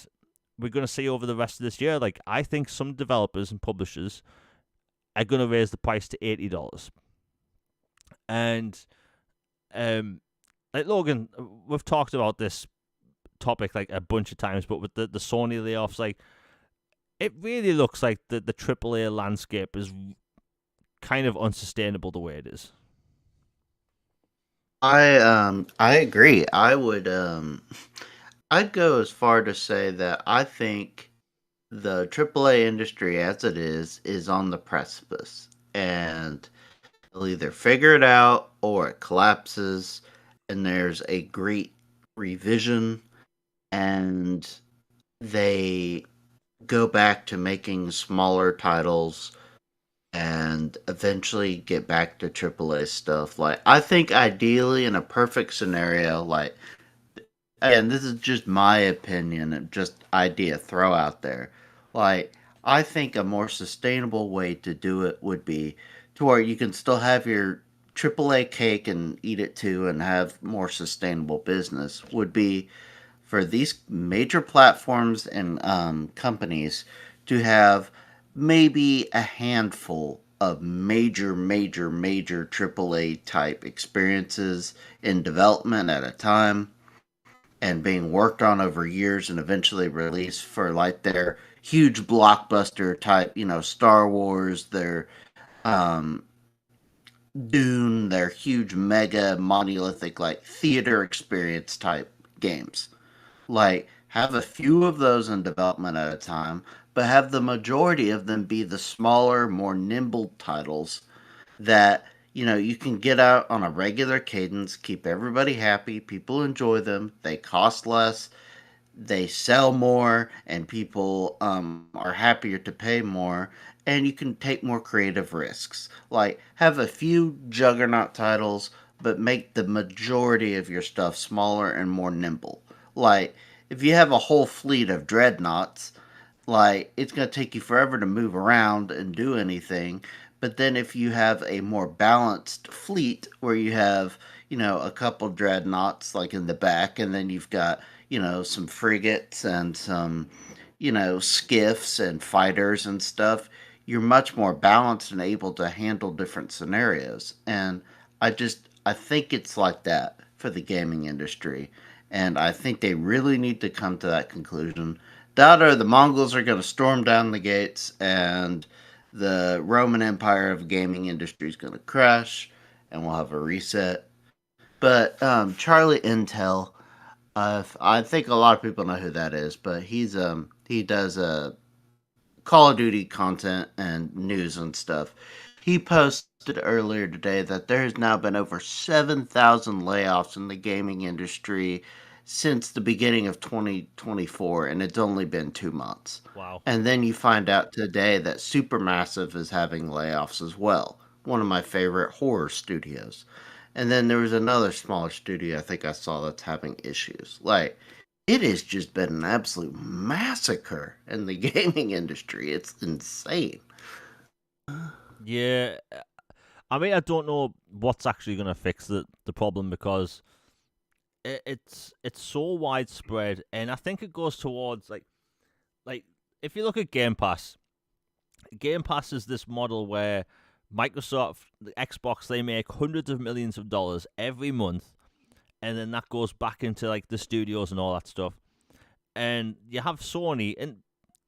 we're going to see over the rest of this year, like, I think some developers and publishers are going to raise the price to $80. And like, Logan, we've talked about this topic like a bunch of times, but with the Sony layoffs, like, it really looks like the AAA landscape is kind of unsustainable the way it is. I agree. I'd go as far to say that I think the AAA industry as it is on the precipice, and they'll either figure it out or it collapses, and there's a great revision, and they go back to making smaller titles and eventually get back to AAA stuff. Like, I think ideally in a perfect scenario, like, and this is just my opinion and just idea throw out there. Like, I think a more sustainable way to do it would be to where you can still have your AAA cake and eat it too and have more sustainable business would be for these major platforms and companies to have maybe a handful of major AAA type experiences in development at a time and being worked on over years and eventually released for like their huge blockbuster type, Star Wars, their um, Dune, their huge mega monolithic like theater experience type games. Like, have a few of those in development at a time, but have the majority of them be the smaller, more nimble titles that, you can get out on a regular cadence, keep everybody happy, people enjoy them, they cost less, they sell more, and people are happier to pay more, and you can take more creative risks. Like, have a few juggernaut titles, but make the majority of your stuff smaller and more nimble. Like, if you have a whole fleet of dreadnoughts, like, it's going to take you forever to move around and do anything. But then if you have a more balanced fleet where you have, a couple dreadnoughts like in the back, and then you've got, some frigates and some, skiffs and fighters and stuff, you're much more balanced and able to handle different scenarios. And I think it's like that for the gaming industry. And I think they really need to come to that conclusion. That or the Mongols are going to storm down the gates and the Roman Empire of gaming industry is going to crash and we'll have a reset. But Charlie Intel, I think a lot of people know who that is, but he does Call of Duty content and news and stuff. He posted earlier today that there has now been over 7,000 layoffs in the gaming industry since the beginning of 2024, and it's only been 2 months. Wow. And then you find out today that Supermassive is having layoffs as well, one of my favorite horror studios. And then there was another smaller studio I think I saw that's having issues. Like, it has just been an absolute massacre in the gaming industry. It's insane. Yeah, I mean, I don't know what's actually going to fix the problem because it's so widespread, and I think it goes towards like if you look at Game Pass is this model where Microsoft, the Xbox, they make hundreds of millions of dollars every month, and then that goes back into like the studios and all that stuff. And you have Sony, and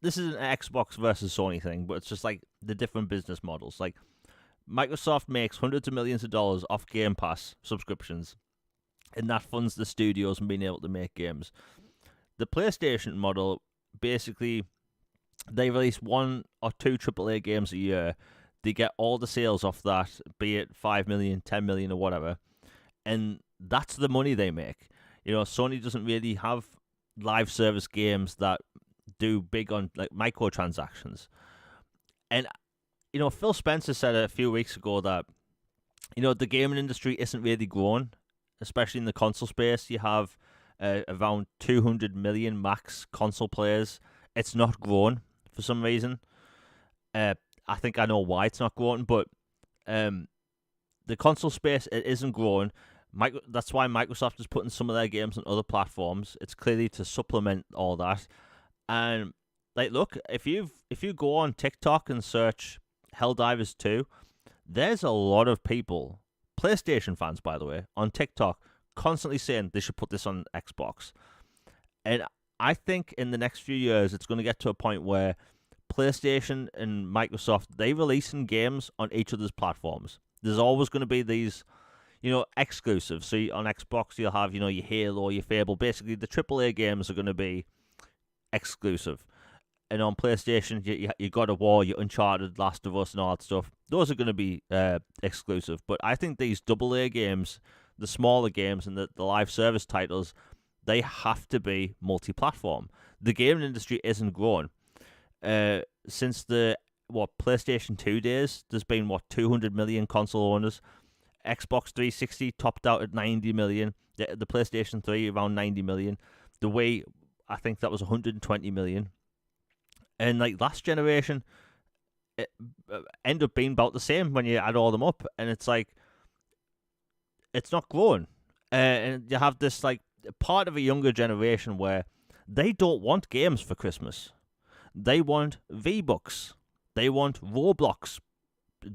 this is an Xbox versus Sony thing, but it's just like the different business models. Like Microsoft makes hundreds of millions of dollars off Game Pass subscriptions, and that funds the studios and being able to make games. The PlayStation model, basically, they release 1 or 2 AAA games a year. They get all the sales off that, be it 5 million, 10 million, or whatever, and that's the money they make. Sony doesn't really have live service games that do big on like microtransactions. And Phil Spencer said a few weeks ago that the gaming industry isn't really growing, especially in the console space. You have around 200 million max console players. It's not growing for some reason. I think I know why it's not growing, but the console space, it isn't growing. That's why Microsoft is putting some of their games on other platforms. It's clearly to supplement all that. And like, look, if you go on TikTok and search Helldivers 2, there's a lot of people, PlayStation fans by the way, on TikTok constantly saying they should put this on Xbox. And I think in the next few years it's going to get to a point where PlayStation and Microsoft, they releasing games on each other's platforms. There's always going to be these exclusives. So on Xbox you'll have your Halo, your Fable. Basically the AAA games are going to be exclusive. And on PlayStation, you God of War, your Uncharted, Last of Us, and all that stuff. Those are going to be exclusive. But I think these AA games, the smaller games, and the live service titles, they have to be multi-platform. The gaming industry isn't growing. Since the PlayStation 2 days, there's been 200 million console owners. Xbox 360 topped out at 90 million. The PlayStation 3 around 90 million. The Wii, I think that was 120 million. And like last generation, it ended up being about the same when you add all them up, and it's like it's not growing. And you have this like part of a younger generation where they don't want games for Christmas. They want V-Bucks. They want Roblox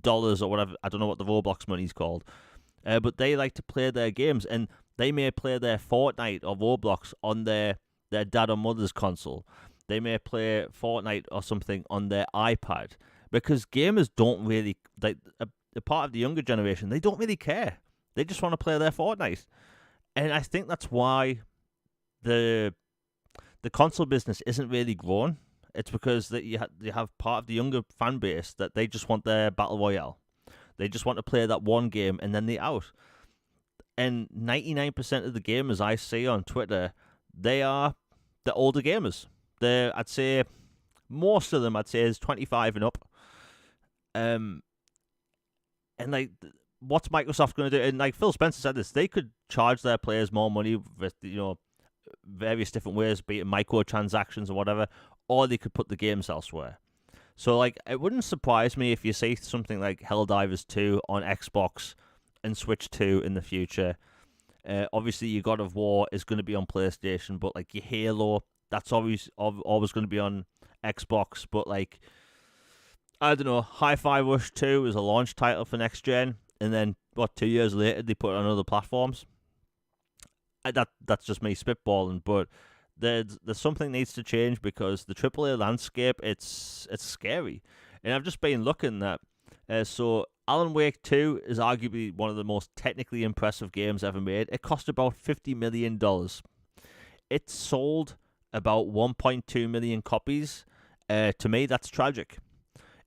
dollars or whatever. I don't know what the Roblox money's called. But they like to play their games, and they may play their Fortnite or Roblox on their dad or mother's console. They may play Fortnite or something on their iPad, because gamers don't really, like a part of the younger generation, they don't really care. They just want to play their Fortnite. And I think that's why the console business isn't really growing. It's because that you have part of the younger fan base that they just want their battle royale. They just want to play that one game and then they're out. And 99% of the gamers I see on Twitter, they are the older gamers. I'd say most of them, is 25 and up. And like, what's Microsoft going to do? And like Phil Spencer said this, they could charge their players more money with various different ways, be it microtransactions or whatever, or they could put the games elsewhere. So like, it wouldn't surprise me if you see something like Helldivers 2 on Xbox and Switch 2 in the future. Obviously, your God of War is going to be on PlayStation, but like your Halo, that's always going to be on Xbox. But like, I don't know, Hi-Fi Rush 2 is a launch title for next gen, and then 2 years later they put it on other platforms. That's just me spitballing, but there's something needs to change because the AAA landscape it's scary, and I've just been looking at so Alan Wake 2 is arguably one of the most technically impressive games ever made. It cost about $50 million. It sold about 1.2 million copies. To me, that's tragic.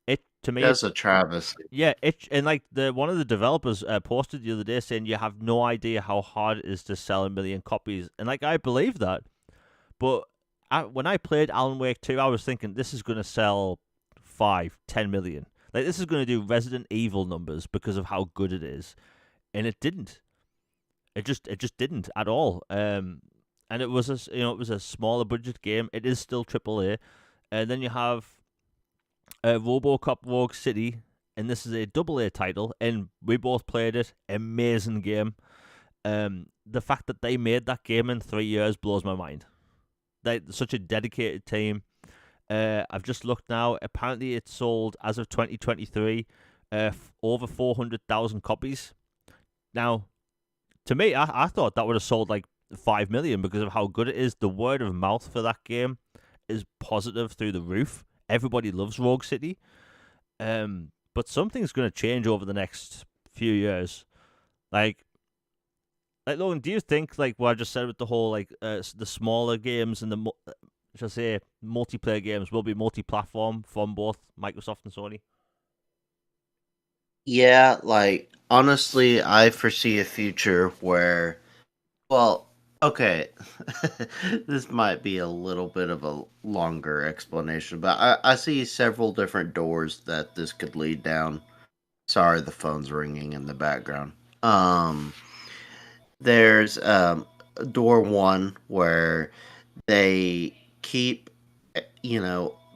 It to me it That's a travesty. yeah, it and like the one of the developers posted the other day saying you have no idea how hard it is to sell a million copies, and like I believe that, but when I played Alan Wake 2, I was thinking this is going to sell 5, 10 million. Like this is going to do Resident Evil numbers because of how good it is, and it didn't. It just didn't at all. And it was it was a smaller budget game. It is still AAA, and then you have RoboCop Rogue City, and this is a double A title, and we both played it. Amazing game. The fact that they made that game in 3 years blows my mind. They such a dedicated team. I've just looked now. Apparently, it sold as of 2023 over 400,000 copies. Now, to me, I thought that would have sold like 5 million because of how good it is. The word of mouth for that game is positive through the roof. Everybody loves Rogue City. But something's going to change over the next few years. Like, Logan, do you think like what I just said with the whole like the smaller games and the should I say multiplayer games will be multi-platform from both Microsoft and Sony? Yeah, like honestly, I foresee a future where, well, okay, this might be a little bit of a longer explanation, but I see several different doors that this could lead down. Sorry, the phone's ringing in the background. Um, there's door one where they keep,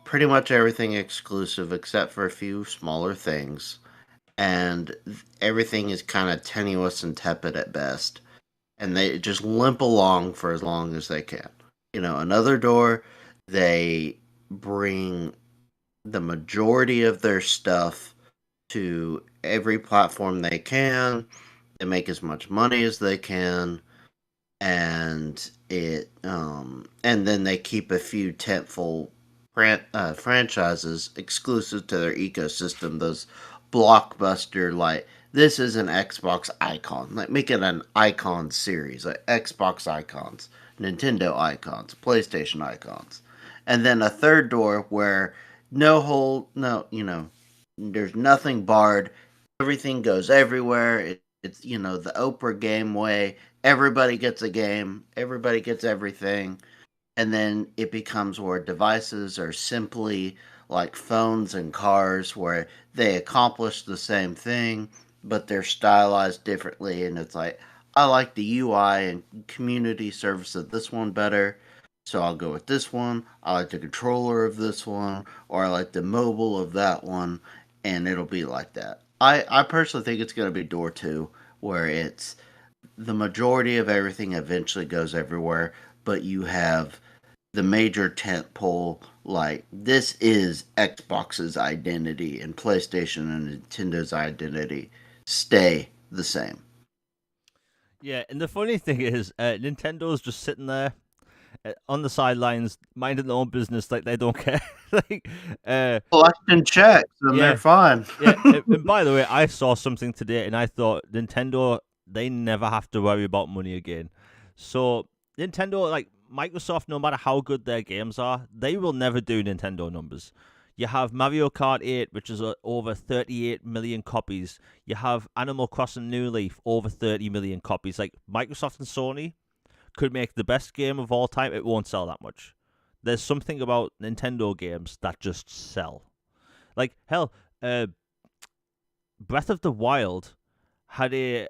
pretty much everything exclusive except for a few smaller things, and everything is kind of tenuous and tepid at best, and they just limp along for as long as they can. Another door, they bring the majority of their stuff to every platform they can. They make as much money as they can, and then they keep a few tentpole franchises exclusive to their ecosystem. Those blockbuster, like, this is an Xbox icon, like make it an icon series, like Xbox icons, Nintendo icons, PlayStation icons, and then a third door where no, there's nothing barred. Everything goes everywhere. It's the Oprah game way. Everybody gets a game. Everybody gets everything. And then it becomes where devices are simply like phones and cars, where they accomplish the same thing, but they're stylized differently. And it's like, I like the UI and community service of this one better, so I'll go with this one. I like the controller of this one, or I like the mobile of that one, and it'll be like that. I personally think it's going to be door two, where it's the majority of everything eventually goes everywhere, but you have the major tent pole, like, this is Xbox's identity and PlayStation and Nintendo's identity, stay the same. Yeah, and the funny thing is, Nintendo's just sitting there on the sidelines, minding their own business, like they don't care. like, Collecting checks and they're yeah, fine. yeah. And by the way, I saw something today, and I thought Nintendo they never have to worry about money again. So Nintendo, like Microsoft, no matter how good their games are, they will never do Nintendo numbers. You have Mario Kart 8, which is over 38 million copies. You have Animal Crossing New Leaf, over 30 million copies. Like Microsoft and Sony could make the best game of all time. It won't sell that much. There's something about Nintendo games that just sell. Like hell, Breath of the Wild had a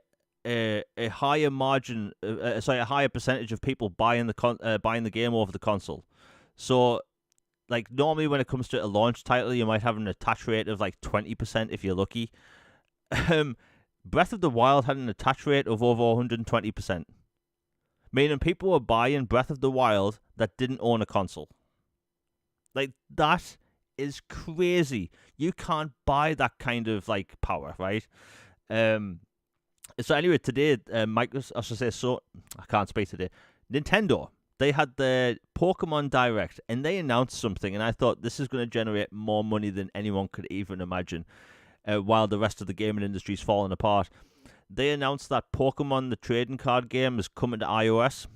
higher margin, a higher percentage of people buying buying the game over the console. So, like normally when it comes to a launch title, you might have an attach rate of like 20% if you're lucky. Breath of the Wild had an attach rate of over 120%, meaning people were buying Breath of the Wild that didn't own a console. Like that is crazy. You can't buy that kind of like power, right? Um, So anyway, today, Microsoft, I should say, so I can't speak today. Nintendo, they had their Pokemon Direct, and they announced something, and I thought this is going to generate more money than anyone could even imagine. While the rest of the gaming industry is falling apart, they announced that Pokemon, the trading card game, is coming to iOS,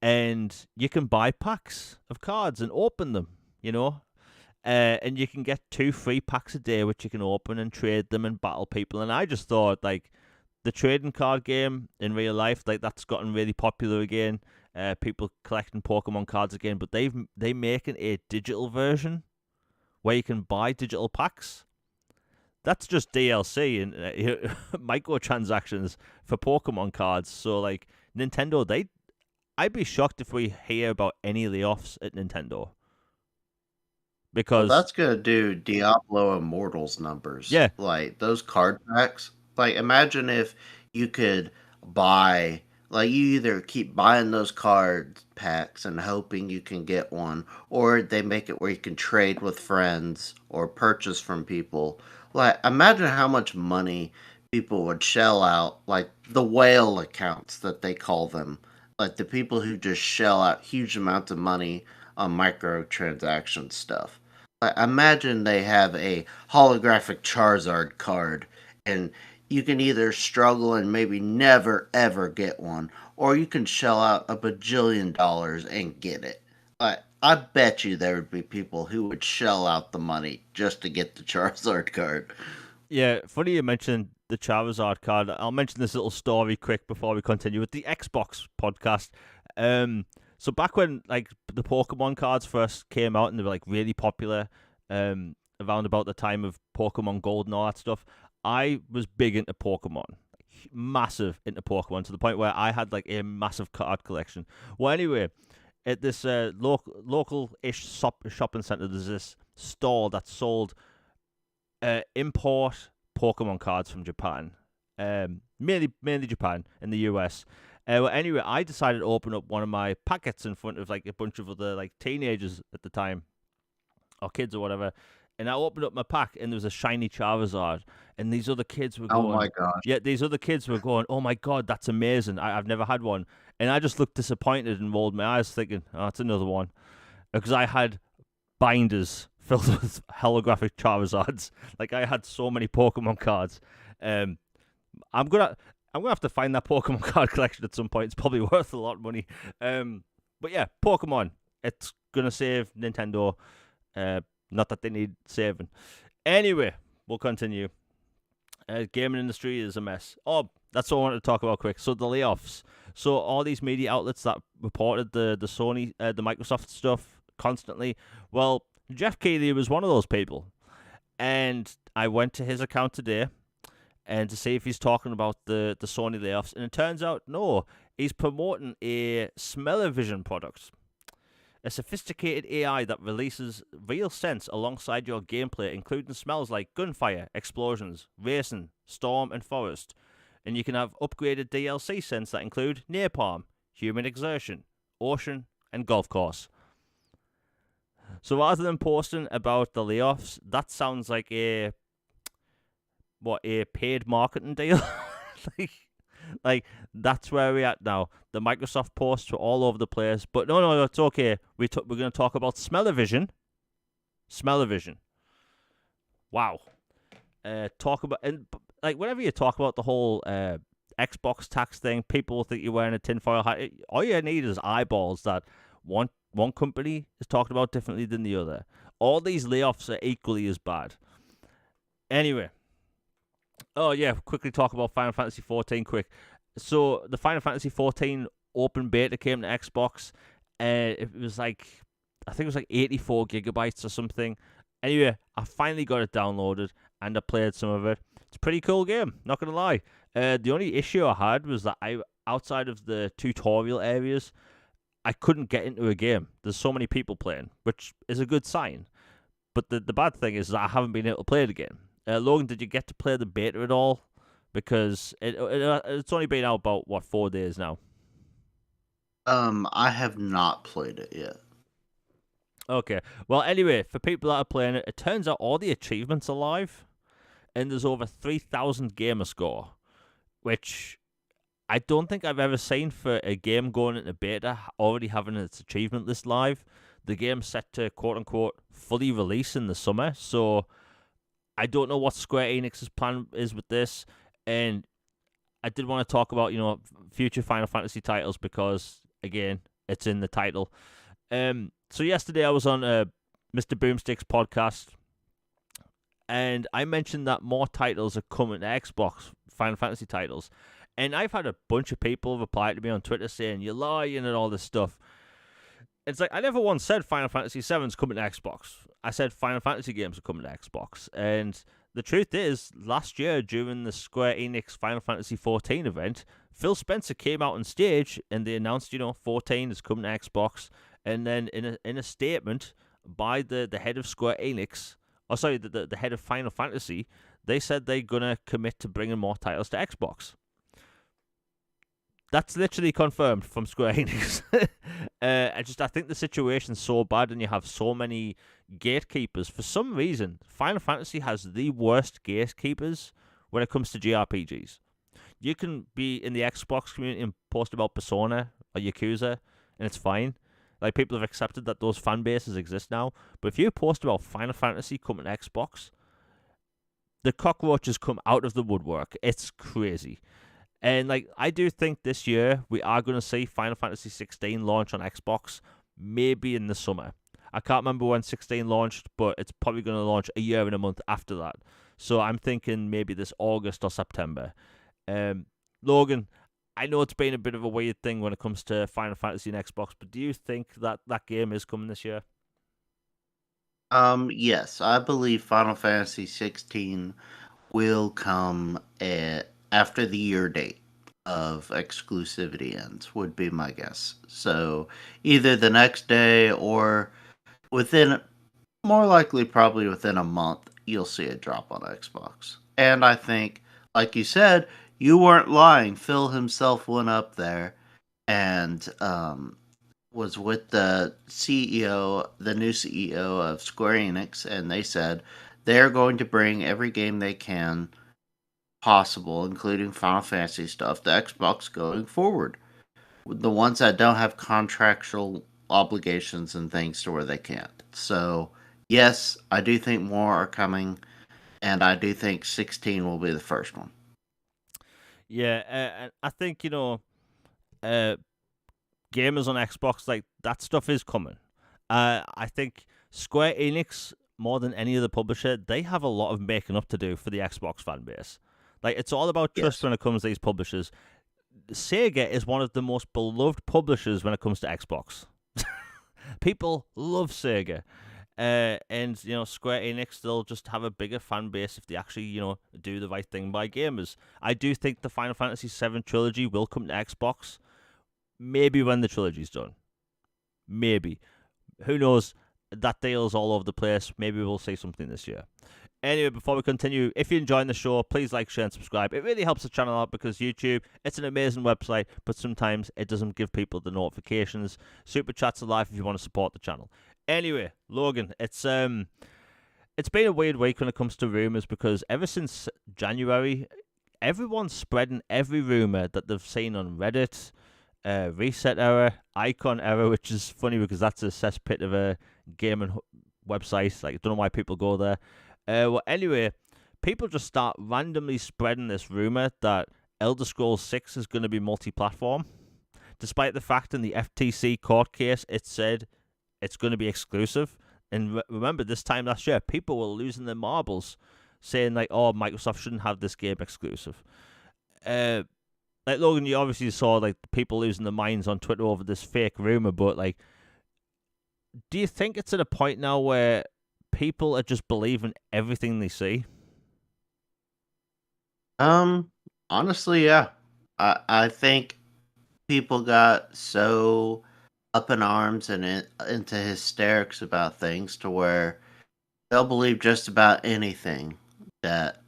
and you can buy packs of cards and open them. You know, and you can get 2 free packs a day, which you can open and trade them and battle people. And I just thought, like, the trading card game in real life, like, that's gotten really popular again. People collecting Pokemon cards again, but they making a digital version where you can buy digital packs. That's just DLC and microtransactions for Pokemon cards. So, like, Nintendo, I'd be shocked if we hear about any layoffs at Nintendo. Well, Because, that's gonna do Diablo Immortals numbers. yeah, Like those card packs. Like imagine if you could buy like you either keep buying those card packs and hoping you can get one, or they make it where you can trade with friends or purchase from people. Like imagine how much money people would shell out, like the whale accounts that they call them. Like the people who just shell out huge amounts of money on microtransaction stuff. Imagine they have a holographic Charizard card, and you can either struggle and maybe never ever get one, or you can shell out a bajillion dollars and get it. I bet you there would be people who would shell out the money just to get the Charizard card. yeah, funny you mentioned the Charizard card. I'll mention this little story quick before we continue with the Xbox podcast. So back when, like, the Pokemon cards first came out and they were, like, really popular, around about the time of Pokemon Gold and all that stuff, I was big into Pokemon, like, massive into Pokemon, to the point where I had, like, a massive card collection. Well, anyway, at this local-ish shopping center, there's this store that sold import Pokemon cards from Japan, mainly Japan in the US. Well, anyway, I decided to open up one of my packets in front of, like, a bunch of other, like, teenagers at the time, or kids or whatever. And I opened up my pack, and there was a shiny Charizard. And these other kids were Oh going, my gosh. yeah, these other kids were going, oh my God, that's amazing. I've never had one. And I just looked disappointed and rolled my eyes, thinking, oh, it's another one. Because I had binders filled with holographic Charizards. Like, I had so many Pokemon cards. Um, I'm gonna have to find that Pokemon card collection at some point. It's probably worth a lot of money. But yeah, Pokemon. It's gonna save Nintendo. Not that they need saving. Anyway, we'll continue. Gaming industry is a mess. Oh, that's what I wanted to talk about quick. So the layoffs. So all these media outlets that reported the Sony, the Microsoft stuff constantly. Well, Jeff Keighley was one of those people, and I went to his account today and to see if he's talking about the Sony layoffs, and it turns out no, he's promoting a smell-o-vision product. A sophisticated AI that releases real scents alongside your gameplay, including smells like gunfire, explosions, racing, storm, and forest. And you can have upgraded DLC scents that include napalm, human exertion, ocean, and golf course. So rather than posting about the layoffs, that sounds like a paid marketing deal. like, like, that's where we're at now. The Microsoft posts were all over the place, but no, it's okay. We're going to talk about smell-o-vision. Smell-o-vision. Wow. Talk about, and like, whenever you talk about the whole Xbox tax thing, people will think you're wearing a tinfoil hat. All you need is eyeballs that one company is talking about differently than the other. All these layoffs are equally as bad. Anyway. Oh yeah, quickly talk about Final Fantasy 14 quick. So the Final Fantasy 14 open beta came to Xbox. It was like, I think it was like 84 gigabytes or something. Anyway, I finally got it downloaded and I played some of it. It's a pretty cool game, not gonna lie. The only issue I had was that outside of the tutorial areas, I couldn't get into a game. There's so many people playing, which is a good sign. But the bad thing is that I haven't been able to play the game. Logan, did you get to play the beta at all? Because it's only been out about 4 days now. I have not played it yet. Okay. Well, anyway, for people that are playing it, it turns out all the achievements are live, and there's over 3,000 gamer score. which I don't think I've ever seen for a game going into beta already having its achievement list live. The game's set to quote unquote fully release in the summer, so I don't know what Square Enix's plan is with this. And I did want to talk about, future Final Fantasy titles because again, it's in the title. So yesterday I was on Mr. Boomstick's podcast, and I mentioned that more titles are coming to Xbox, Final Fantasy titles. And I've had a bunch of people reply to me on Twitter saying, you're lying and all this stuff. It's like, I never once said Final Fantasy VII's coming to Xbox. I said Final Fantasy games are coming to Xbox. And the truth is, last year during the Square Enix Final Fantasy 14 event, Phil Spencer came out on stage and they announced, 14 is coming to Xbox. And then in a statement by the head of Square Enix, the head of Final Fantasy, they said they're going to commit to bringing more titles to Xbox. That's literally confirmed from Square Enix. I think the situation's so bad and you have so many gatekeepers. For some reason, Final Fantasy has the worst gatekeepers when it comes to JRPGs. You can be in the Xbox community and post about Persona or Yakuza, and it's fine. Like, people have accepted that those fan bases exist now. But if you post about Final Fantasy coming to Xbox, the cockroaches come out of the woodwork. It's crazy. And I do think this year we are going to see Final Fantasy 16 launch on Xbox, maybe in the summer. I can't remember when 16 launched, but it's probably going to launch a year and a month after that. So I'm thinking maybe this August or September. Logan, I know it's been a bit of a weird thing when it comes to Final Fantasy and Xbox, but do you think that that game is coming this year? Yes, I believe Final Fantasy 16 will come after the year date of exclusivity ends, would be my guess. So either the next day or within, more likely, probably within a month, you'll see it drop on Xbox. And I think, like you said, you weren't lying. Phil himself went up there and was with the CEO, the new CEO of Square Enix, and they said they're going to bring every game they can possible, including Final Fantasy stuff, to Xbox going forward. The ones that don't have contractual obligations and things to where they can't. So, yes, I do think more are coming, and I do think 16 will be the first one. Yeah, I think, uh, gamers on Xbox, like, that stuff is coming. I think Square Enix, more than any other publisher, they have a lot of making up to do for the Xbox fan base. Like, it's all about trust Yes. when it comes to these publishers. Sega is one of the most beloved publishers when it comes to Xbox. People love Sega. And Square Enix, they'll just have a bigger fan base if they actually do the right thing by gamers. I do think the Final Fantasy VII trilogy will come to Xbox, maybe when the trilogy's done. Maybe. Who knows? That deal's all over the place. Maybe we'll see something this year. Anyway, before we continue, if you're enjoying the show, please like, share, and subscribe. It really helps the channel out because YouTube, it's an amazing website, but sometimes it doesn't give people the notifications. Super chats are live if you want to support the channel. Anyway, Logan, it's been a weird week when it comes to rumors because ever since January, everyone's spreading every rumor that they've seen on Reddit, Reset Era, Icon Era, which is funny because that's a cesspit of a gaming website. Like, I don't know why people go there. Anyway, people just start randomly spreading this rumor that Elder Scrolls 6 is going to be multi-platform, despite the fact in the FTC court case it said it's going to be exclusive. And remember, this time last year, people were losing their marbles, saying like, "Oh, Microsoft shouldn't have this game exclusive." Like, Logan, you obviously saw like people losing their minds on Twitter over this fake rumor, but like, do you think it's at a point now where people are just believing everything they see? Um, Honestly, yeah. I think people got so up in arms and into hysterics about things to where they'll believe just about anything that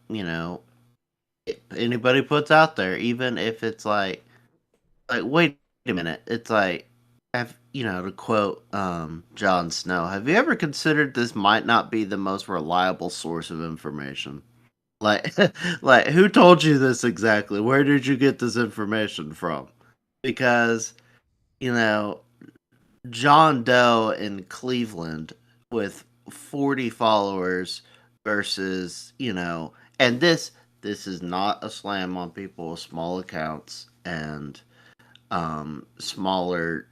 anybody puts out there, even if it's like wait a minute, it's like have to quote Jon Snow, have you ever considered this might not be the most reliable source of information? Like, like who told you this exactly? Where did you get this information from? Because you know John Doe in Cleveland with 40 followers versus and this is not a slam on people with small accounts and smaller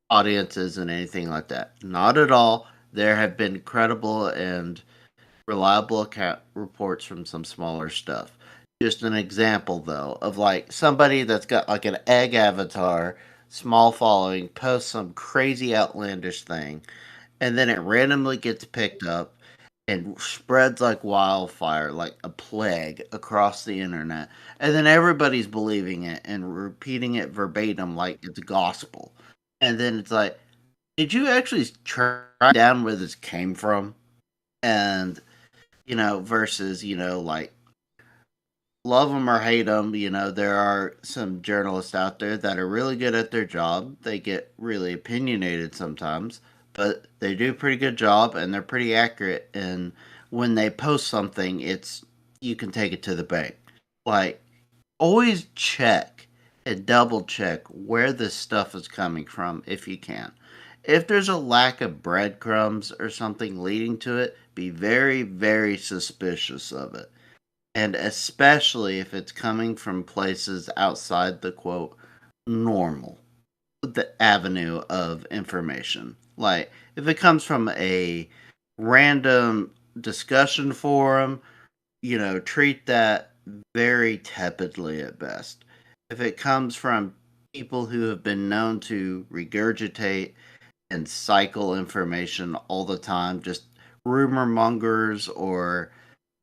audiences and anything like that. Not at all. There have been credible and reliable account reports from some smaller stuff. Just an example though of like somebody that's got like an egg avatar, small following, posts some crazy outlandish thing, and then it randomly gets picked up and spreads like wildfire, like a plague across the internet. And then everybody's believing it and repeating it verbatim like it's gospel. And then it's like, did you actually track down where this came from? And versus, like love them or hate them, there are some journalists out there that are really good at their job. They get really opinionated sometimes, but they do a pretty good job and they're pretty accurate. And when they post something, you can take it to the bank. Like, always check and double check where this stuff is coming from if you can. If there's a lack of breadcrumbs or something leading to it, be very, very suspicious of it. And especially if it's coming from places outside the quote normal, the avenue of information. Like, if it comes from a random discussion forum, treat that very tepidly at best. If it comes from people who have been known to regurgitate and cycle information all the time, just rumor mongers or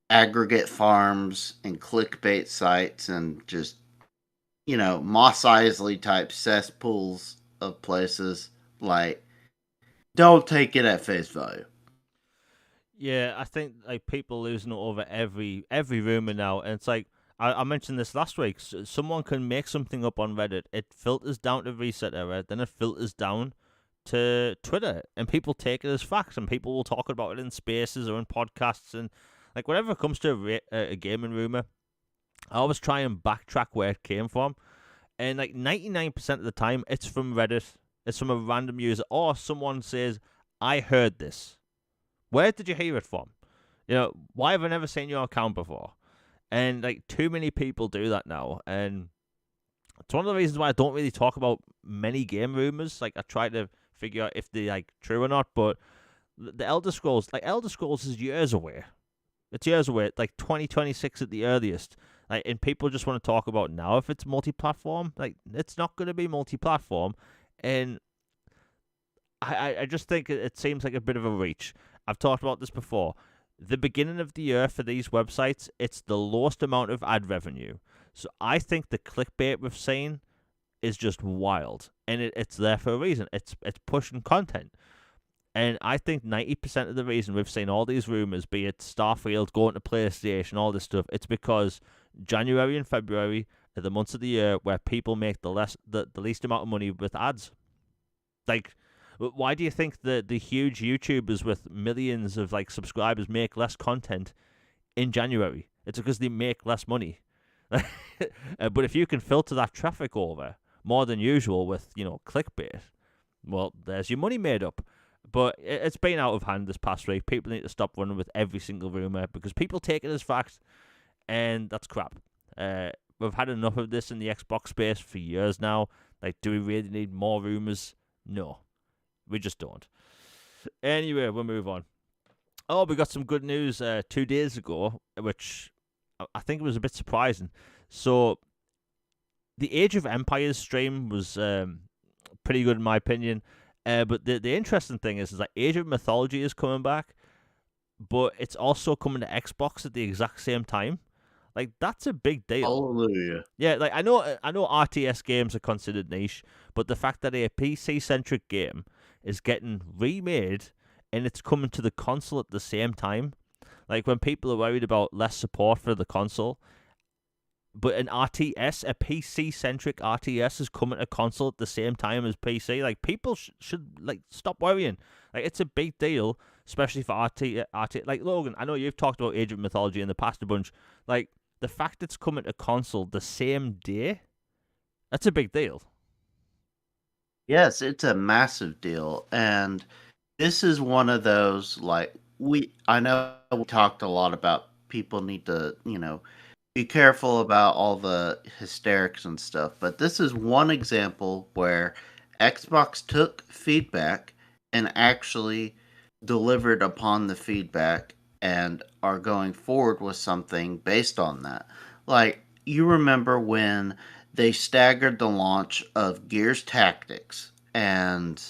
aggregate farms and clickbait sites and just, Moss Isley type cesspools of places, like, don't take it at face value. Yeah, I think like people losing it over every rumor now, and it's like I mentioned this last week. Someone can make something up on Reddit. It filters down to reset error, then it filters down to Twitter, and people take it as facts, and people will talk about it in spaces or in podcasts, and like whenever it comes to a gaming rumor, I always try and backtrack where it came from, and like 99% of the time, it's from Reddit. It's from a random user, or someone says, "I heard this." Where did you hear it from? Why have I never seen your account before? And like too many people do that now, and it's one of the reasons why I don't really talk about many game rumors. Like I try to figure out if they're like true or not. But the Elder Scrolls is years away. It's years away, like 2026 at the earliest. Like, and people just want to talk about now if it's multi-platform. Like, it's not going to be multi-platform, and I just think it seems like a bit of a reach. I've talked about this before. The beginning of the year for these websites, it's the lowest amount of ad revenue. So I think the clickbait we've seen is just wild, and it's there for a reason. It's pushing content, and I think 90% of the reason we've seen all these rumors, be it Starfield going to PlayStation, all this stuff, it's because January and February are the months of the year where people make the least amount of money with ads. Like, why do you think the huge YouTubers with millions of like subscribers make less content in January? It's because they make less money. But if you can filter that traffic over more than usual with clickbait, well, there's your money made up. But it's been out of hand this past week. People need to stop running with every single rumor because people take it as fact, and that's crap. We've had enough of this in the Xbox space for years now. Like, do we really need more rumors? No. We just don't. Anyway, we'll move on. Oh, we got some good news 2 days ago, which I think was a bit surprising. So, the Age of Empires stream was pretty good in my opinion. But the interesting thing is that Age of Mythology is coming back, but it's also coming to Xbox at the exact same time. Like, that's a big deal. Hallelujah. Yeah, like I know RTS games are considered niche, but the fact that a PC centric game is getting remade and it's coming to the console at the same time. Like when people are worried about less support for the console, but an RTS, a PC centric RTS, is coming to console at the same time as PC. Like people should like stop worrying. Like it's a big deal. especially for RT. Like Logan, I know you've talked about Age of Mythology in the past a bunch. Like the fact it's coming to console the same day, that's a big deal. Yes, it's a massive deal, and this is one of those like I know we talked a lot about people need to, be careful about all the hysterics and stuff, but this is one example where Xbox took feedback and actually delivered upon the feedback and are going forward with something based on that. Like, you remember when they staggered the launch of Gears Tactics and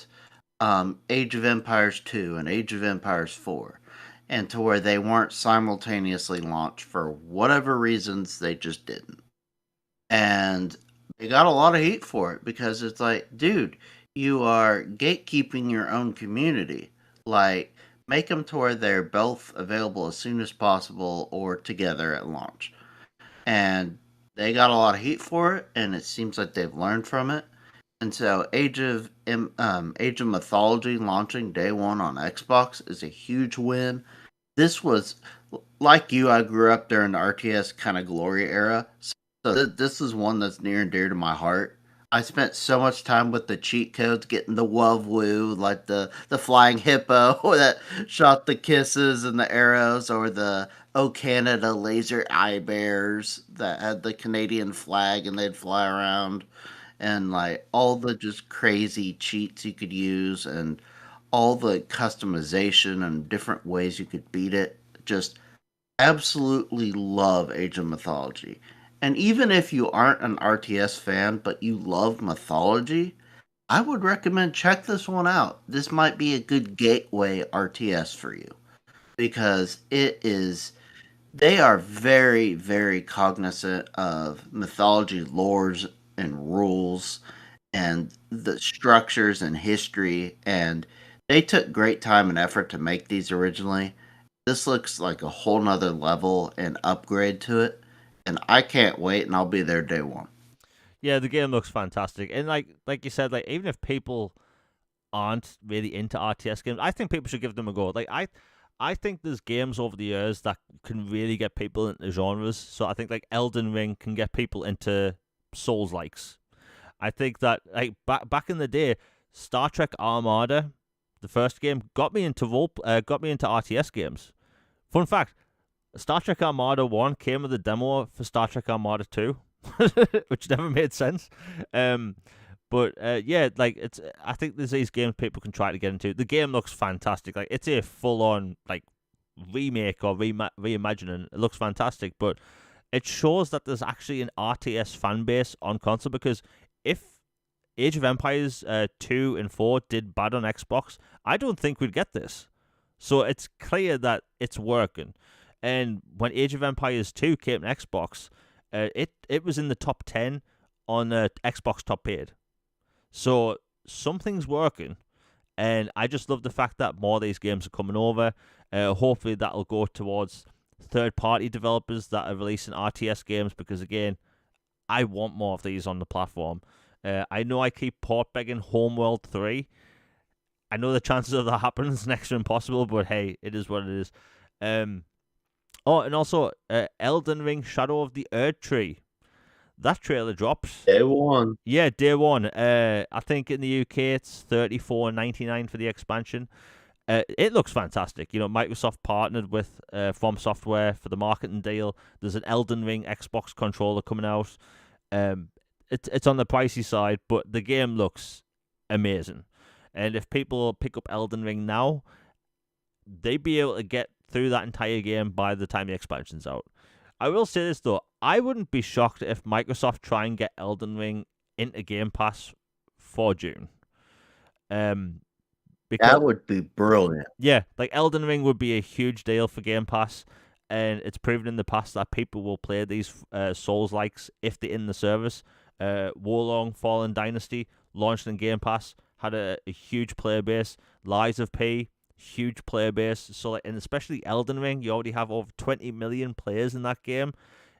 Age of Empires 2 and Age of Empires 4, and to where they weren't simultaneously launched for whatever reasons they just didn't. And they got a lot of heat for it because it's like, dude, you are gatekeeping your own community. Like, make them to where they're both available as soon as possible or together at launch. And they got a lot of heat for it, and it seems like they've learned from it. And so, Age of Mythology launching day one on Xbox is a huge win. This was like you. I grew up during the RTS kind of glory era, so this is one that's near and dear to my heart. I spent so much time with the cheat codes, getting the Wuv Woo, like the flying hippo that shot the kisses and the arrows, or the Oh Canada laser eye bears that had the Canadian flag and they'd fly around, and like all the just crazy cheats you could use, and all the customization and different ways you could beat it. Just absolutely love Age of Mythology. And even if you aren't an RTS fan but you love mythology, I would recommend check this one out. This might be a good gateway RTS for you because it is they are very very cognizant of mythology lores and rules and the structures and history, and they took great time and effort to make these originally. This looks like a whole nother level and upgrade to it, and I can't wait, and I'll be there day one. Yeah, the game looks fantastic, and like you said, like even if people aren't really into RTS games, I think people should give them a go. I think there's games over the years that can really get people into genres. So I think like Elden Ring can get people into Souls likes. I think that like back in the day, Star Trek Armada, the first game, got me into RTS games. Fun fact: Star Trek Armada 1 came with a demo for Star Trek Armada 2, which never made sense. Um, but yeah, like it's. I think there's these games people can try to get into. The game looks fantastic. Like it's a full-on like remake or reimagining. It looks fantastic, but it shows that there's actually an RTS fan base on console because if Age of Empires 2 and 4 did bad on Xbox, I don't think we'd get this. So it's clear that it's working. And when Age of Empires 2 came to Xbox, it was in the top 10 on Xbox Top Paid. So something's working, and I just love the fact that more of these games are coming over. Hopefully that'll go towards third-party developers that are releasing RTS games because, again, I want more of these on the platform. I know I keep port begging Homeworld 3. I know the chances of that happening is next to impossible, but hey, it is what it is. And also Elden Ring Shadow of the Erd Tree. That trailer drops. Day one. Yeah, day one. I think in the UK it's $34.99 for the expansion. It looks fantastic. You know, Microsoft partnered with From Software for the marketing deal. There's an Elden Ring Xbox controller coming out. It's on the pricey side, but the game looks amazing. And if people pick up Elden Ring now, they'd be able to get through that entire game by the time the expansion's out. I will say this though, I wouldn't be shocked if Microsoft try and get Elden Ring into Game Pass for June. Because That would be brilliant. yeah, like Elden Ring would be a huge deal for Game Pass, and it's proven in the past that people will play these Souls likes if they're in the service. Wolong Fallen Dynasty launched in Game Pass, had a huge player base. Lies of P, huge player base. So, like, and especially Elden Ring, you already have over 20 million players in that game,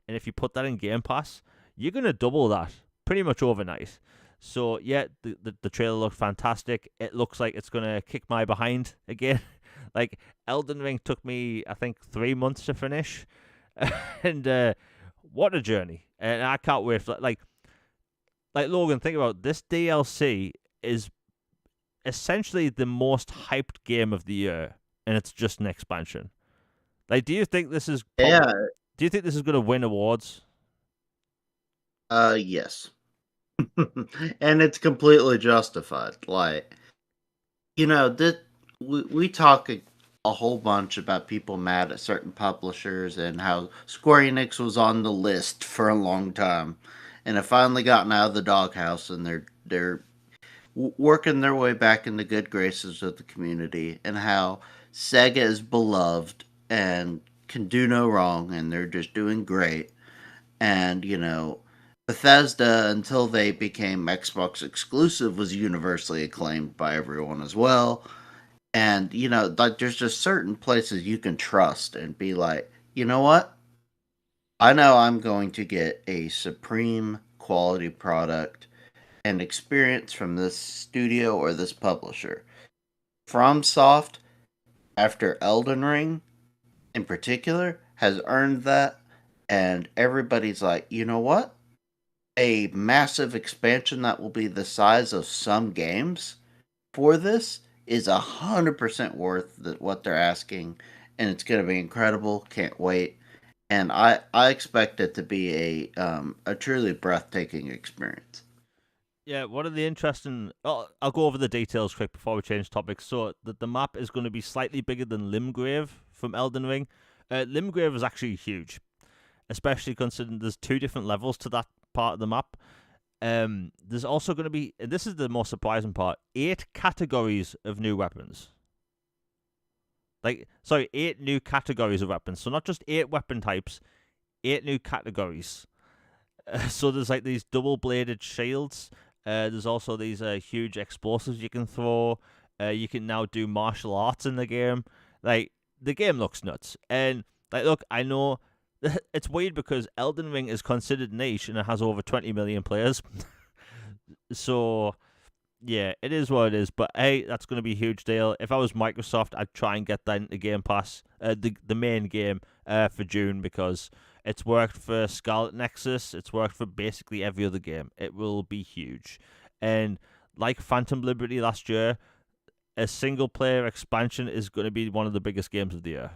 and if you put that in Game Pass, you're gonna double that pretty much overnight. So yeah, the trailer looked fantastic. It looks like it's gonna kick my behind again. Like Elden Ring took me, I think, 3 months to finish, and what a journey! And I can't wait for like Logan. Think about this DLC is essentially the most hyped game of the year, and it's just an expansion. Like, do you think this is Yeah. do you think this is going to win awards? Yes. And it's completely justified. Like, that we talk a whole bunch about people mad at certain publishers and how Square Enix was on the list for a long time, and have finally gotten out of the doghouse, and they're working their way back in the good graces of the community, and how Sega is beloved and can do no wrong, and they're just doing great. And Bethesda, until they became Xbox exclusive, was universally acclaimed by everyone as well. And like there's just certain places you can trust and be like, you know what? I know I'm going to get a supreme quality product and experience from this studio or this publisher. FromSoft, after Elden Ring in particular, has earned that, and everybody's like, you know what? A massive expansion that will be the size of some games for this is 100% worth what they're asking, and it's going to be incredible. Can't wait, and I expect it to be a truly breathtaking experience. Yeah, one of the interesting. Oh, I'll go over the details quick before we change topics. So the map is going to be slightly bigger than Limgrave from Elden Ring. Limgrave is actually huge, especially considering there's two different levels to that part of the map. There's also going to be, and this is the most surprising part, 8 categories of new weapons. Like, sorry, 8 new categories of weapons. So not just 8 weapon types, 8 new categories. So there's like these double-bladed shields. There's also these huge explosives you can throw. You can now do martial arts in the game. Like, the game looks nuts. And like, look, I know it's weird because Elden Ring is considered niche and it has over 20 million players. So yeah, it is what it is. But hey, that's going to be a huge deal. If I was Microsoft, I'd try and get that into Game Pass, the main game, for June, because it's worked for Scarlet Nexus. It's worked for basically every other game. It will be huge, and like Phantom Liberty last year, a single player expansion is going to be one of the biggest games of the year.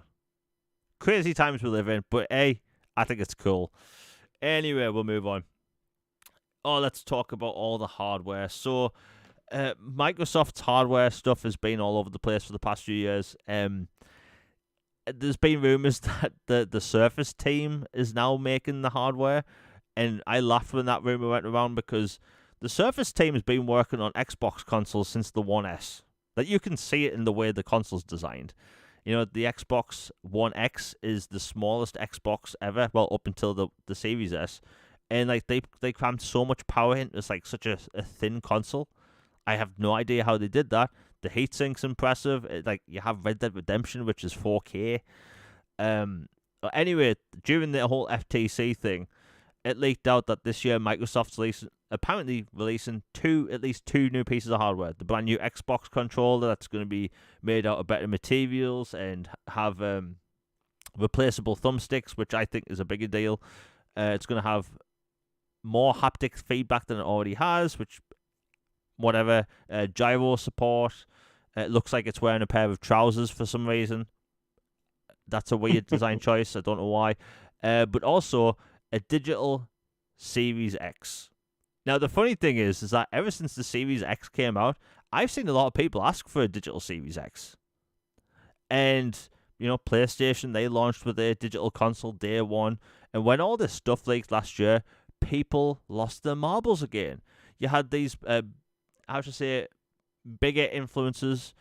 Crazy times we live in, but hey, I think it's cool. Anyway, we'll move on. Oh, let's talk about all the hardware. So, Microsoft's hardware stuff has been all over the place for the past few years. There's been rumors that the Surface team is now making the hardware, and I laughed when that rumor went around because the Surface team has been working on Xbox consoles since the One S. Like, you can see it in the way the console's designed. The Xbox One X is the smallest Xbox ever, well, up until the Series S, and like they crammed so much power into like such a thin console. I have no idea how they did that. The heatsink's impressive. Like, you have Red Dead Redemption, which is 4K. Anyway, during the whole FTC thing, it leaked out that this year Microsoft's apparently releasing at least two new pieces of hardware. The brand new Xbox controller that's going to be made out of better materials and have replaceable thumbsticks, which I think is a bigger deal. It's going to have more haptic feedback than it already has, which whatever. Gyro support. It looks like it's wearing a pair of trousers for some reason. That's a weird design choice. I don't know why. But also a digital Series X. Now, the funny thing is that ever since the Series X came out, I've seen a lot of people ask for a digital Series X. And, PlayStation, they launched with their digital console day one. And when all this stuff leaked last year, people lost their marbles again. You had these, bigger influencers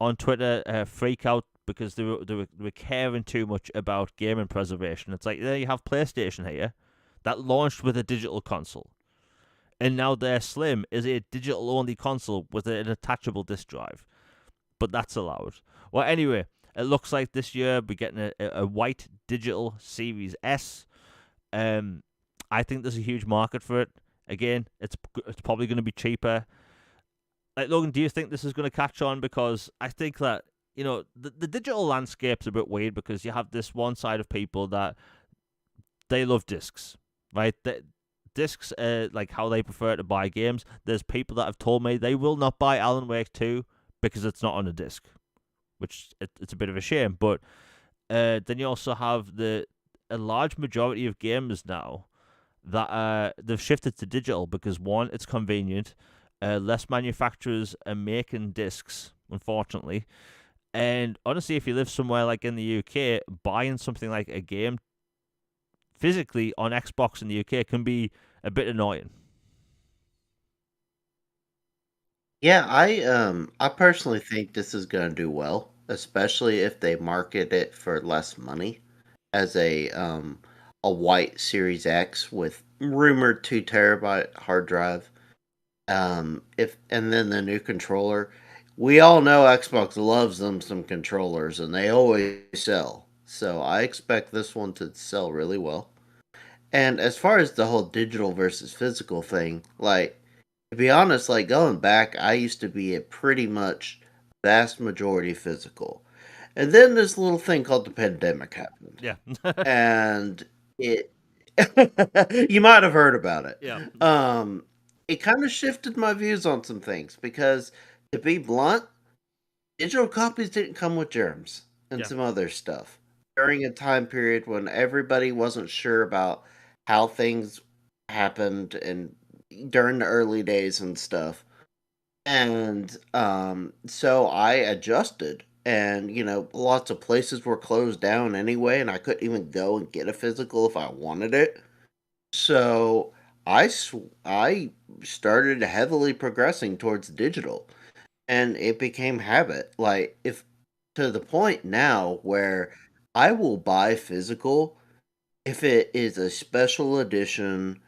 on Twitter freak out because they were caring too much about gaming preservation. It's like, there you have PlayStation here that launched with a digital console, and now their Slim is a digital-only console with an attachable disc drive. But that's allowed. Well, anyway, it looks like this year we're getting a white digital Series S. I think there's a huge market for it. Again, it's probably going to be cheaper. Like, Logan, do you think this is going to catch on? Because I think that the digital landscape's a bit weird because you have this one side of people that they love discs, right? Discs, like how they prefer to buy games. There's people that have told me they will not buy Alan Wake 2 because it's not on a disc, which it's a bit of a shame. But then you also have a large majority of gamers now that they've shifted to digital because one, it's convenient. Less manufacturers are making discs, unfortunately. And honestly, if you live somewhere like in the UK, buying something like a game physically on Xbox in the UK can be a bit annoying. Yeah, I personally think this is going to do well, especially if they market it for less money as a white Series X with rumored 2 terabyte hard drive. If and then the new controller. We all know Xbox loves them some controllers and they always sell. So I expect this one to sell really well. And as far as the whole digital versus physical thing, like to be honest, like going back, I used to be a pretty much vast majority physical. And then this little thing called the pandemic happened. Yeah. And it you might have heard about it. Yeah. Um it kind of shifted my views on some things because to be blunt, digital copies didn't come with germs and Yeah. some other stuff during a time period when everybody wasn't sure about how things happened and during the early days and stuff. And so I adjusted. And, lots of places were closed down anyway, and I couldn't even go and get a physical if I wanted it. So I started heavily progressing towards digital, and it became habit. Like if to the point now where I will buy physical if it is a special edition,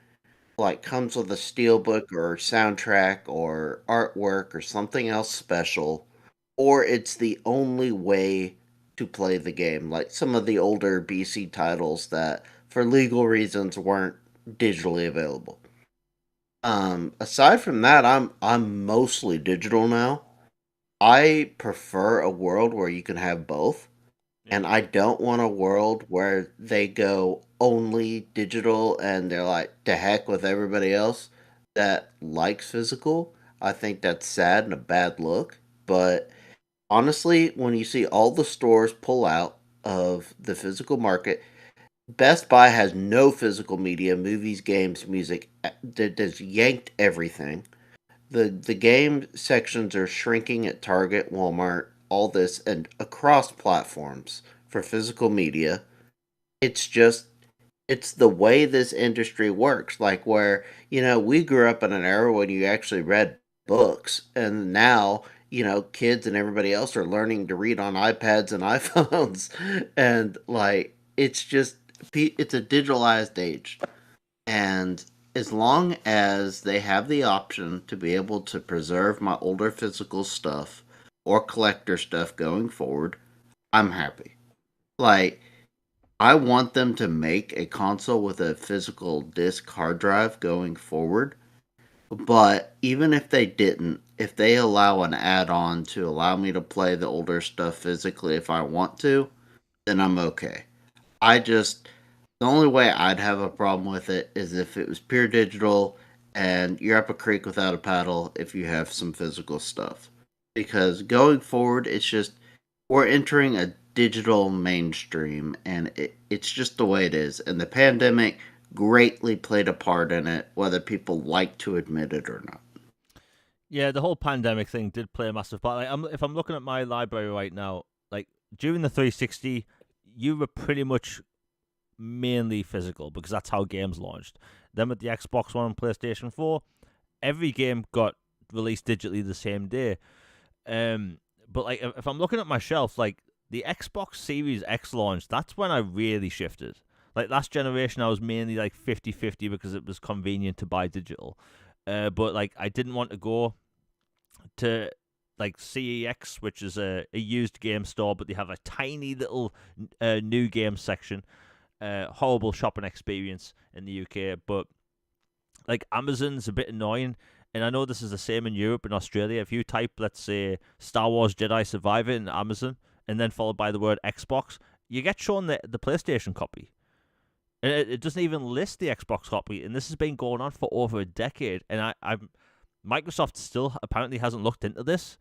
like comes with a steelbook or soundtrack or artwork or something else special, or it's the only way to play the game, like some of the older BC titles that for legal reasons weren't digitally available. Aside from that, I'm mostly digital now. I prefer a world where you can have both, Yeah. and I don't want a world where they go only digital and they're like to heck with everybody else that likes physical. I think that's sad and a bad look. But honestly, when you see all the stores pull out of the physical market, Best Buy has no physical media, movies, games, music. That just yanked everything. The game sections are shrinking at Target, Walmart, all this, and across platforms for physical media. It's just it's the way this industry works. Like where we grew up in an era when you actually read books, and now kids and everybody else are learning to read on iPads and iPhones, and like it's a digitalized age. And as long as they have the option to be able to preserve my older physical stuff or collector stuff going forward, I'm happy. Like, I want them to make a console with a physical disc hard drive going forward. But even if they didn't, if they allow an add on to allow me to play the older stuff physically if I want to, then I'm okay. I just the only way I'd have a problem with it is if it was pure digital and you're up a creek without a paddle if you have some physical stuff. Because going forward, it's just we're entering a digital mainstream and it's just the way it is. And the pandemic greatly played a part in it, whether people like to admit it or not. Yeah, the whole pandemic thing did play a massive part. Like, if I'm looking at my library right now, like during the 360, you were pretty much mainly physical because that's how games launched. Then with the Xbox One and PlayStation 4, every game got released digitally the same day. But like if I'm looking at my shelf, like the Xbox Series X launch, that's when I really shifted. Like last generation, I was mainly like 50-50 because it was convenient to buy digital. But like I didn't want to go to like CEX, which is a used game store, but they have a tiny little new game section. Horrible shopping experience in the UK, but like Amazon's a bit annoying. and I know this is the same in Europe and Australia. If you type, let's say, Star Wars Jedi Survivor in Amazon, and then followed by the word Xbox, you get shown the PlayStation copy. And it doesn't even list the Xbox copy, and this has been going on for over a decade. And Microsoft still apparently hasn't looked into this.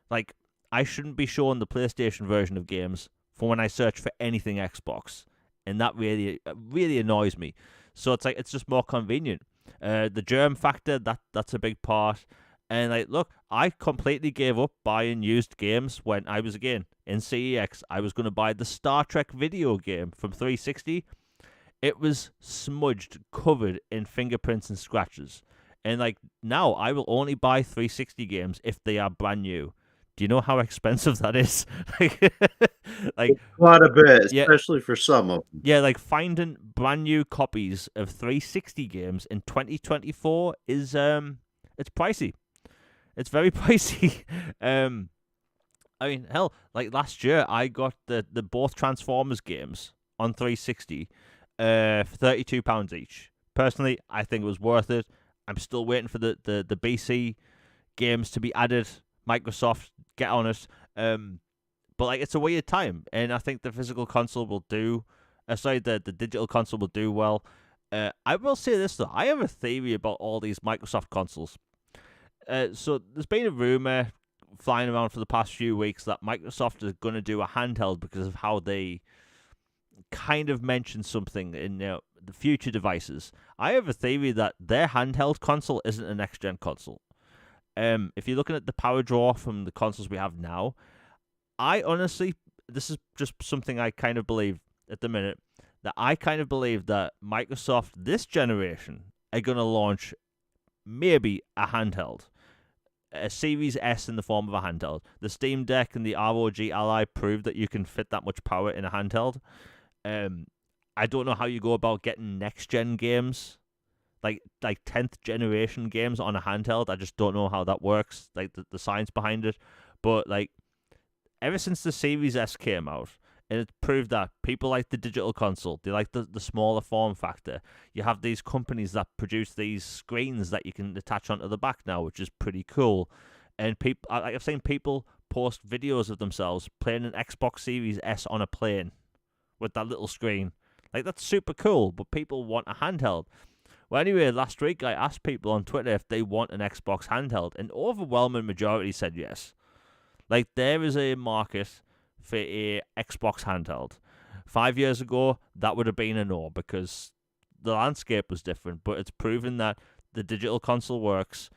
Like, I shouldn't be showing the PlayStation version of games for when I search for anything Xbox, and that really annoys me. So it's like it's just more convenient. The germ factor, that's a big part. And like, look, I completely gave up buying used games when I was again in CEX. I was going to buy the Star Trek video game from 360. It was smudged, covered in fingerprints and scratches. And like now, I will only buy 360 games if they are brand new. Do you know how expensive that is? like, Quite a bit, yeah, especially for some of them. yeah, like finding brand new copies of 360 games in 2024 is it's pricey. It's very pricey. I mean, hell, like last year I got the both Transformers games on 360 for £32 each. Personally, I think it was worth it. I'm still waiting for the BC games to be added. Microsoft, get on it. But like it's a weird time, and I think the physical console will do. Sorry, the digital console will do well. I will say this though, I have a theory about all these Microsoft consoles. So there's been a rumor flying around for the past few weeks that Microsoft is going to do a handheld because of how they kind of mentioned something in the future devices. I have a theory that their handheld console isn't a next gen console. If you're looking at the power draw from the consoles we have now, I honestly, this is just something I kind of believe at the minute, that I kind of believe that Microsoft this generation are going to launch maybe a handheld. A Series S in the form of a handheld. The Steam Deck and the ROG Ally proved that you can fit that much power in a handheld. I don't know how you go about getting next gen games, like 10th generation games on a handheld. I just don't know how that works, like the science behind it. But like ever since the Series S came out, and it proved that people like the digital console, they like the smaller form factor. You have these companies that produce these screens that you can attach onto the back now, which is pretty cool. And people, I've seen people post videos of themselves playing an Xbox Series S on a plane with that little screen. Like that's super cool, but people want a handheld. Well, anyway, last week I asked people on Twitter if they want an Xbox handheld, and overwhelming majority said yes. Like there is a market for a Xbox handheld. 5 years ago, that would have been a no because the landscape was different. But it's proven that the digital console works,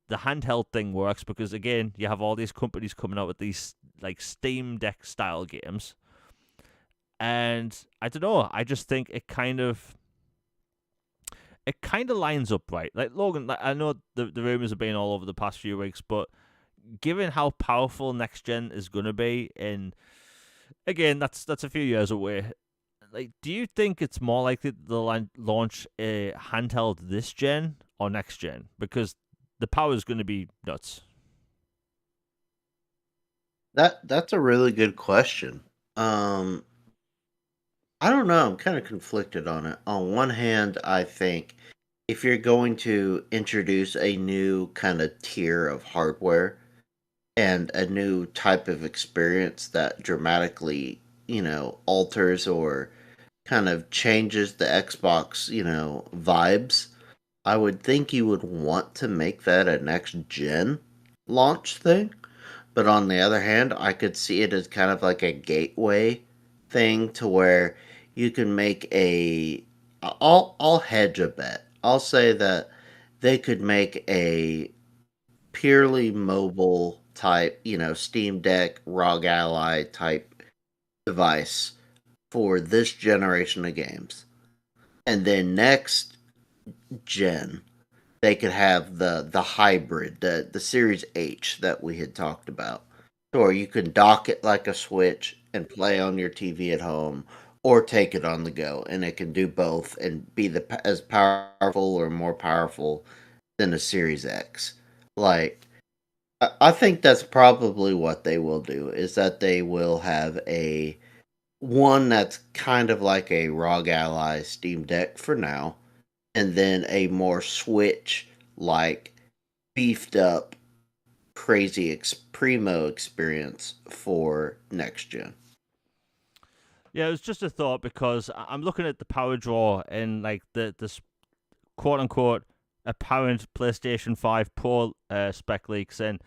the handheld thing works because again, you have all these companies coming out with these like Steam Deck style games, and I don't know. I just think it kind of lines up right. Like Logan, like, I know the rumors have been all over the past few weeks, but given how powerful next gen is gonna be, and again, that's a few years away. Like, do you think it's more likely they'll launch a handheld this gen or next gen? Because the power is going to be nuts. That's a really good question. Um, I don't know. I'm kind of conflicted on it. On one hand, I think if you're going to introduce a new kind of tier of hardware and a new type of experience that dramatically, alters or kind of changes the Xbox, vibes, I would think you would want to make that a next gen launch thing. But on the other hand, I could see it as kind of like a gateway thing to where you can make a. I'll hedge a bet. I'll say that they could make a purely mobile type, Steam Deck, ROG Ally type device for this generation of games. And then next gen, they could have the hybrid, the Series H that we had talked about. Or you can dock it like a Switch and play on your TV at home, or take it on the go, and it can do both and be as powerful or more powerful than a Series X. Like, I think that's probably what they will do. Is that they will have a one that's kind of like a ROG Ally Steam Deck for now, and then a more Switch like beefed up, crazy primo experience for next gen. Yeah, it was just a thought because I'm looking at the power draw and like the quote unquote apparent PlayStation 5 Pro spec leaks, and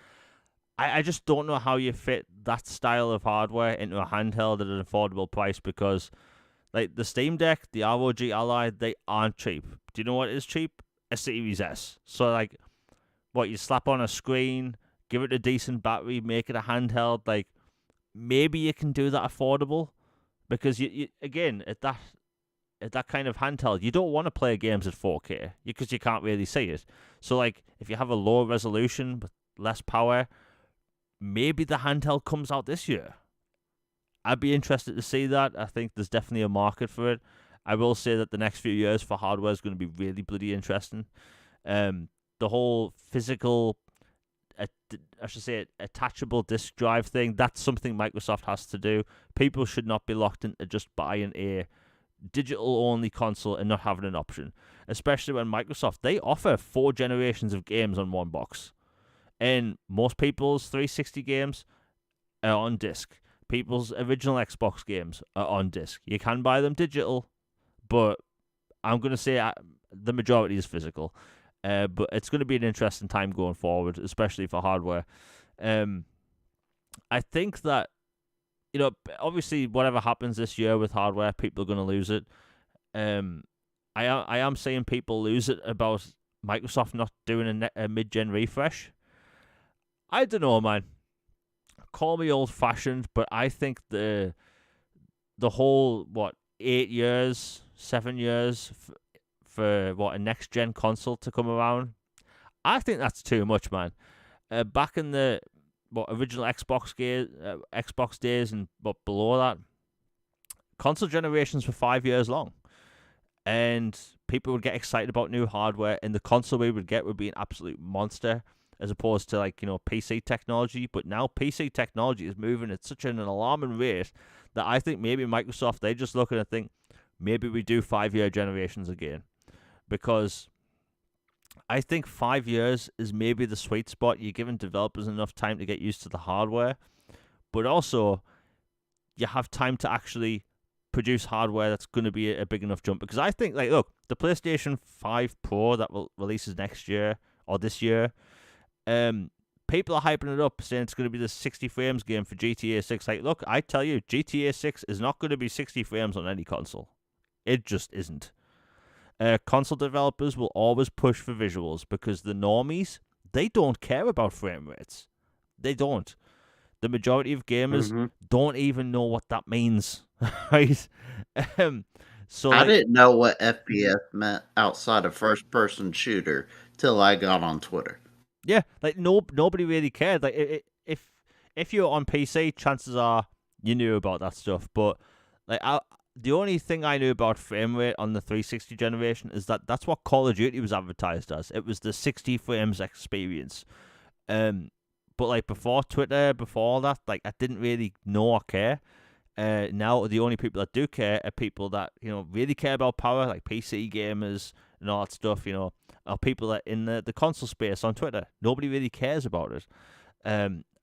I just don't know how you fit that style of hardware into a handheld at an affordable price because like the Steam Deck, the ROG Ally, they aren't cheap. Do you know what is cheap? A Series S. So like what you slap on a screen, give it a decent battery, make it a handheld, like maybe you can do that affordable because you again at that kind of handheld, you don't want to play games at 4K because you can't really see it. So like if you have a lower resolution but less power, maybe the handheld comes out this year. I'd be interested to see that. I think there's definitely a market for it. I will say that the next few years for hardware is going to be really bloody interesting. The whole physical, I should say, attachable disk drive thing, that's something Microsoft has to do. People should not be locked into just buying a digital-only console and not having an option, especially when Microsoft, they offer 4 generations of games on one box. And most people's 360 games are on disc. People's original Xbox games are on disc. You can buy them digital, but I'm going to say the majority is physical. But it's going to be an interesting time going forward, especially for hardware. I think that, obviously whatever happens this year with hardware, people are going to lose it. I am seeing people lose it about Microsoft not doing a mid-gen refresh. I don't know, man. Call me old-fashioned, but I think the whole 8 years, 7 years for a next-gen console to come around, I think that's too much, man. Back in the original Xbox days and below that, console generations were 5 years long, and people would get excited about new hardware, and the console we would get would be an absolute monster, as opposed to PC technology. But now PC technology is moving at such an alarming rate that I think maybe Microsoft, they just look at it and think maybe we do 5-year generations again, because I think 5 years is maybe the sweet spot. You're giving developers enough time to get used to the hardware, but also you have time to actually produce hardware that's going to be a big enough jump. Because I think, look, the PlayStation 5 Pro that will releases next year or this year, people are hyping it up, saying it's going to be the 60 frames game for GTA 6. Look, I tell you, GTA 6 is not going to be 60 frames on any console. It just isn't. Console developers will always push for visuals because the normies, they don't care about frame rates. They don't. The majority of gamers don't even know what that means, right? So I didn't know what FPS meant outside of first-person shooter till I got on Twitter. Yeah, nobody really cared. If you're on PC, chances are you knew about that stuff. But the only thing I knew about frame rate on the 360 generation is that that's what Call of Duty was advertised as. It was the 60 frames experience. But before Twitter, before that, I didn't really know or care. Now the only people that do care are people that really care about power, like PC gamers and all that stuff. Are people that in the console space on Twitter. Nobody really cares about it.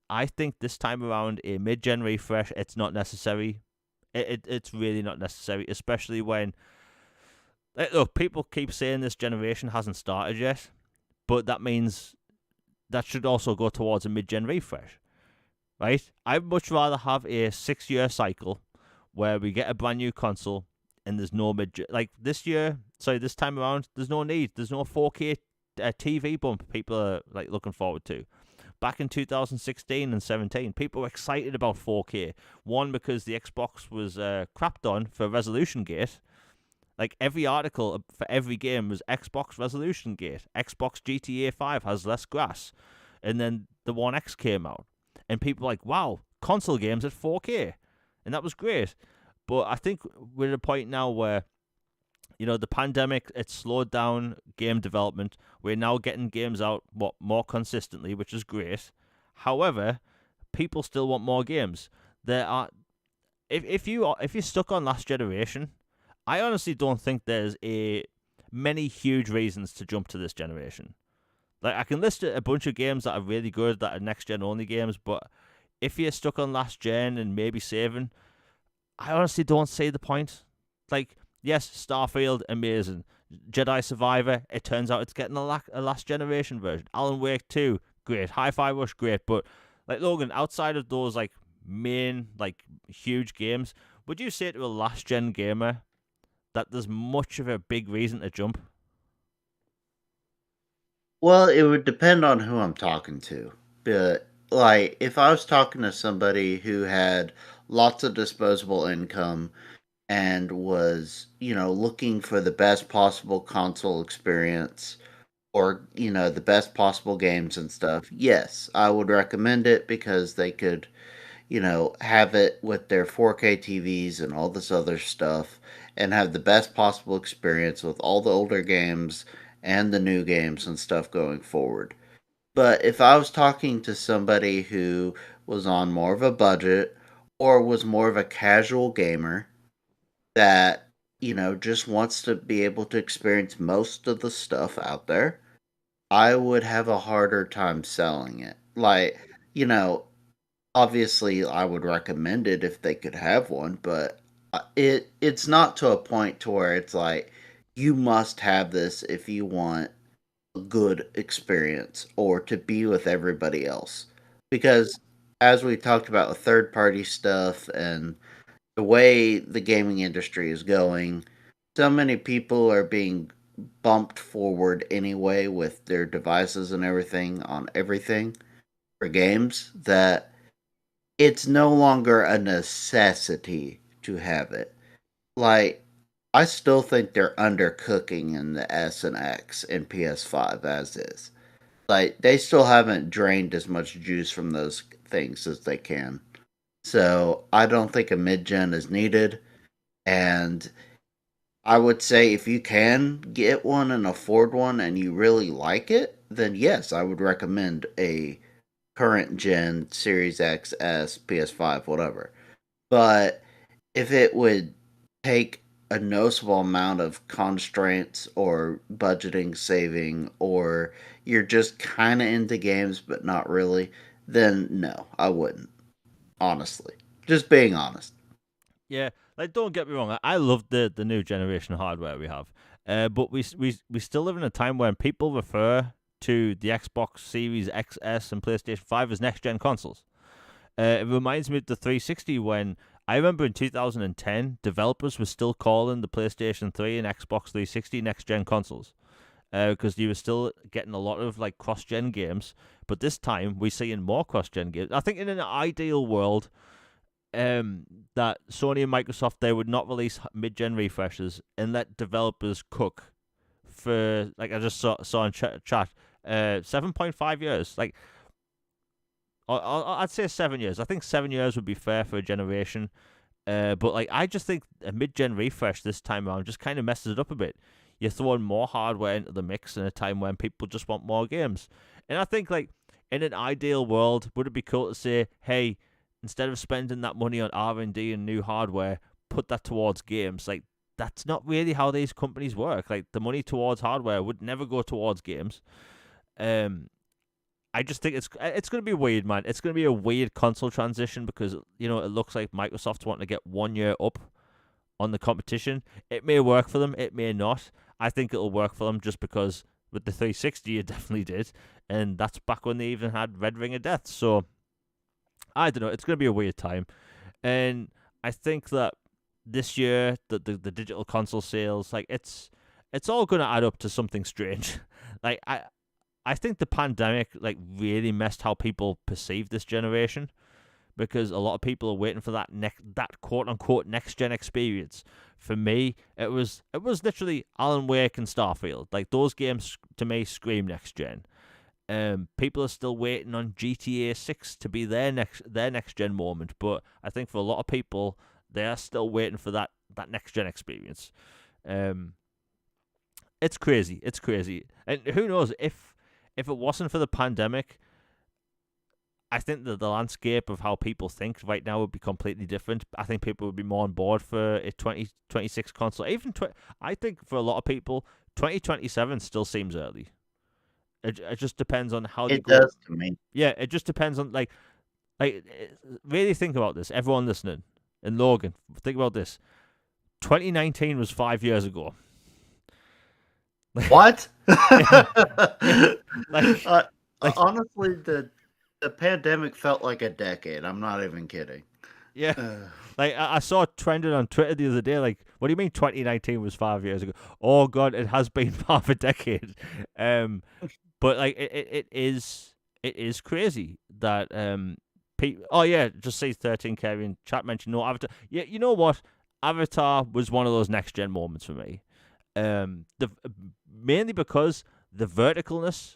I think this time around a mid-gen refresh, it's not necessary. It's really not necessary, especially when look, people keep saying this generation hasn't started yet, but that means that should also go towards a mid-gen refresh, right? I'd much rather have a 6-year cycle where we get a brand new console and there's no this time around, there's no need. There's no 4K TV bump people are looking forward to. Back in 2016 and 17, people were excited about 4K. One, because the Xbox was crapped on for resolution gate. Every article for every game was Xbox resolution gate. Xbox GTA 5 has less grass. And then the One X came out. And people were like, wow, console games at 4K. And that was great. But I think we're at a point now where, the pandemic, it slowed down game development. We're now getting games out more consistently, which is great. However, people still want more games. There are, if you're stuck on last generation, I honestly don't think there's many huge reasons to jump to this generation. Like I can list a bunch of games that are really good that are next gen only games, but if you're stuck on last gen and maybe saving, I honestly don't see the point. Like, yes, Starfield, amazing. Jedi Survivor, it turns out it's getting a last generation version. Alan Wake 2, great. Hi-Fi Rush, great. But like Logan, outside of those like main like huge games, would you say to a last gen gamer that there's much of a big reason to jump? Well, it would depend on who I'm talking to. But like if I was talking to somebody who had lots of disposable income and was, looking for the best possible console experience or, the best possible games and stuff, yes, I would recommend it because they could, have it with their 4K TVs and all this other stuff and have the best possible experience with all the older games and the new games and stuff going forward. But if I was talking to somebody who was on more of a budget or was more of a casual gamer that, just wants to be able to experience most of the stuff out there, I would have a harder time selling it. Like, you know, obviously I would recommend it if they could have one, but it's not to a point to where it's like you must have this if you want a good experience or to be with everybody else. Because as we talked about with third party stuff and the way the gaming industry is going, so many people are being bumped forward anyway with their devices and everything on everything for games that it's no longer a necessity to have it. Like, I still think they're undercooking in the S and X and PS5 as is. Like, they still haven't drained as much juice from those things as they can. So, I don't think a mid gen is needed. And I would say if you can get one and afford one and you really like it, then yes, I would recommend a current gen Series X, S, PS5, whatever. But if it would take a noticeable amount of constraints or budgeting, saving, or you're just kind of into games but not really, then no, I wouldn't. Honestly. Just being honest. Yeah, like don't get me wrong, I love the new generation hardware we have, but we still live in a time when people refer to the Xbox Series XS and PlayStation 5 as next gen consoles. It reminds me of the 360 when I remember in 2010 developers were still calling the PlayStation 3 and Xbox 360 next gen consoles because you were still getting a lot of like cross gen games. But this time we're seeing more cross gen games. I think in an ideal world, that Sony and Microsoft they would not release mid-gen refreshes and let developers cook for like I just saw in chat 7.5 years. Like I'd say 7 years. I think 7 years would be fair for a generation. But like I just think a mid-gen refresh this time around just kind of messes it up a bit. You're throwing more hardware into the mix in a time when people just want more games. And I think like in an ideal world, would it be cool to say, hey, instead of spending that money on R&D and new hardware, put that towards games? Like that's not really how these companies work. Like the money towards hardware would never go towards games. Um, I just think it's going to be weird, man. It's going to be a weird console transition because it looks like Microsoft's wanting to get 1 year up on the competition. It may work for them, it may not. I think it'll work for them just because with the 360 it definitely did, and that's back when they even had Red Ring of Death. So I don't know. It's going to be a weird time, and I think that this year the digital console sales like it's all going to add up to something strange. like I think the pandemic like really messed how people perceive this generation because a lot of people are waiting for that quote unquote next gen experience. For me, it was literally Alan Wake and Starfield. Like those games to me scream next gen. People are still waiting on GTA 6 to be their next gen moment, but I think for a lot of people, they are still waiting for that next gen experience. Um, it's crazy. It's crazy, and who knows if it wasn't for the pandemic, I think that the landscape of how people think right now would be completely different. I think people would be more on board for a 2026 console. I think for a lot of people, 2027 still seems early. It just depends on how they It go. does to me. Yeah, it just depends on really think about this. Everyone listening, and Logan, think about this. 2019 was 5 years ago. What? Yeah, yeah, like uh, like honestly, the pandemic felt like a decade. I'm not even kidding. yeah. Uh, Like I saw it trending on Twitter the other day. Like, what do you mean 2019 was 5 years ago? Oh God, it has been half a decade. Um, but like it is crazy that oh yeah, just say 13K in chat mentioned no Avatar. Yeah, you know what? Avatar was one of those next gen moments for me. The mainly because the verticalness,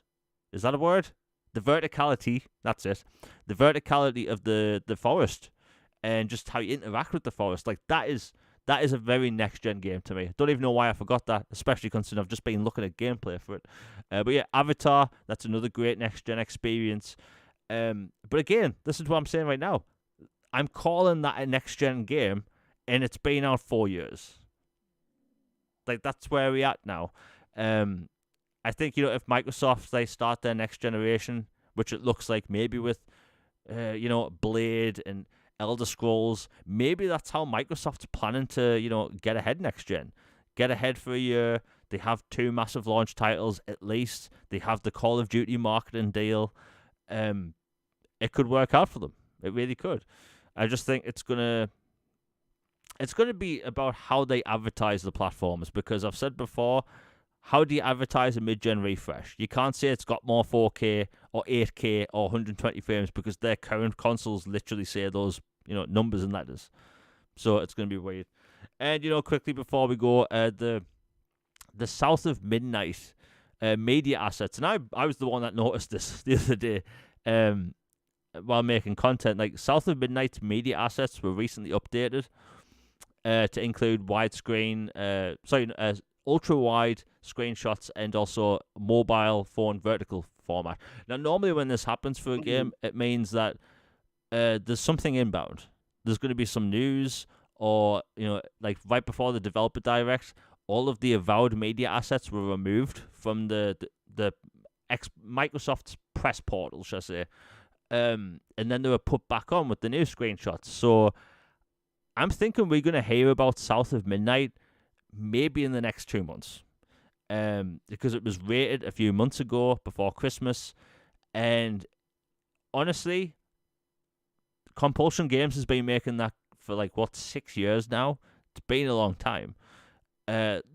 is that a word? The verticality, that's it. The verticality of the forest and just how you interact with the forest. Like that is a very next gen game to me. Don't even know why I forgot that, especially considering I've just been looking at gameplay for it. But yeah, Avatar, that's another great next gen experience. But again, this is what I'm saying right now. I'm calling that a next gen game, and it's been out 4 years. Like that's where we're at now. Um, I think if Microsoft they start their next generation, which it looks like maybe with Blade and Elder Scrolls. Maybe that's how Microsoft's planning to, get ahead next gen. Get ahead for a year. They have two massive launch titles at least. They have the Call of Duty marketing deal. It could work out for them. It really could. I just think it's gonna be about how they advertise the platforms because I've said before, how do you advertise a mid-gen refresh? You can't say it's got more 4K or 8K or 120 frames because their current consoles literally say those, numbers and letters. So it's going to be weird. And quickly before we go, the South of Midnight media assets, and I was the one that noticed this the other day, while making content. Like South of Midnight's media assets were recently updated to include widescreen, ultra wide screenshots and also mobile phone vertical format. Now, normally when this happens for a game, it means that there's something inbound. There's going to be some news, or like right before the developer direct, all of the avowed media assets were removed from the Microsoft's press portal, shall I say, and then they were put back on with the new screenshots. So I'm thinking we're going to hear about South of Midnight maybe in the next 2 months. Because it was rated a few months ago before Christmas. And honestly, Compulsion Games has been making that for 6 years now. It's been a long time.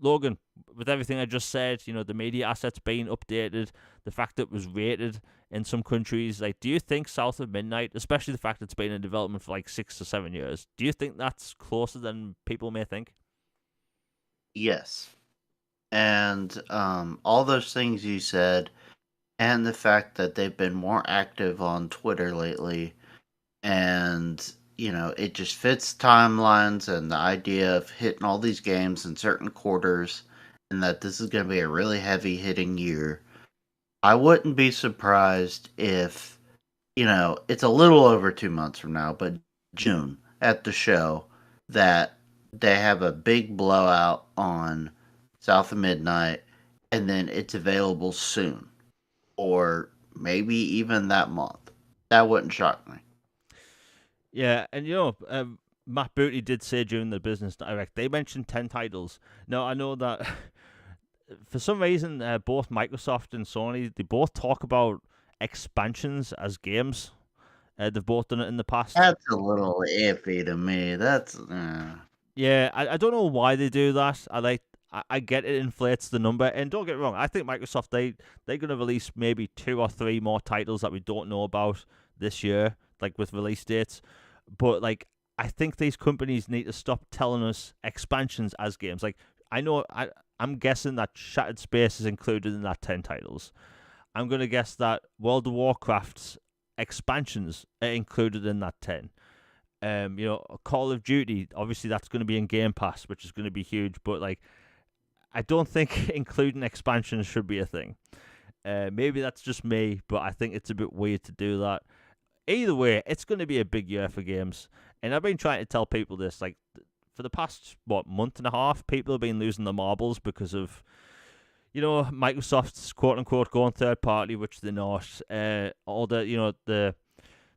Logan, with everything I just said, the media assets being updated, the fact that it was rated in some countries, do you think South of Midnight, especially the fact that it's been in development for 6 to 7 years, do you think that's closer than people may think? yes. And all those things you said, and the fact that they've been more active on Twitter lately, and it just fits timelines and the idea of hitting all these games in certain quarters, and that this is going to be a really heavy hitting year. I wouldn't be surprised if it's a little over 2 months from now, but June at the show, that they have a big blowout on South of Midnight, and then it's available soon, or maybe even that month. That wouldn't shock me. Yeah, and Matt Booty did say during the business direct they mentioned 10 titles. Now I know that for some reason both Microsoft and Sony they both talk about expansions as games. They've both done it in the past. That's a little iffy to me. That's Yeah, I don't know why they do that. I get it inflates the number, and don't get me wrong. I think Microsoft they're gonna release maybe 2 or 3 more titles that we don't know about this year, with release dates. But I think these companies need to stop telling us expansions as games. I know I'm guessing that Shattered Space is included in that 10 titles. I'm gonna guess that World of Warcraft's expansions are included in that 10. Call of Duty, obviously that's going to be in Game Pass, which is going to be huge. But I don't think including expansions should be a thing. Maybe that's just me, but I think it's a bit weird to do that. Either way, it's going to be a big year for games, and I've been trying to tell people this for the past month and a half. People have been losing their marbles because of Microsoft's quote unquote going third party, which they're not. All the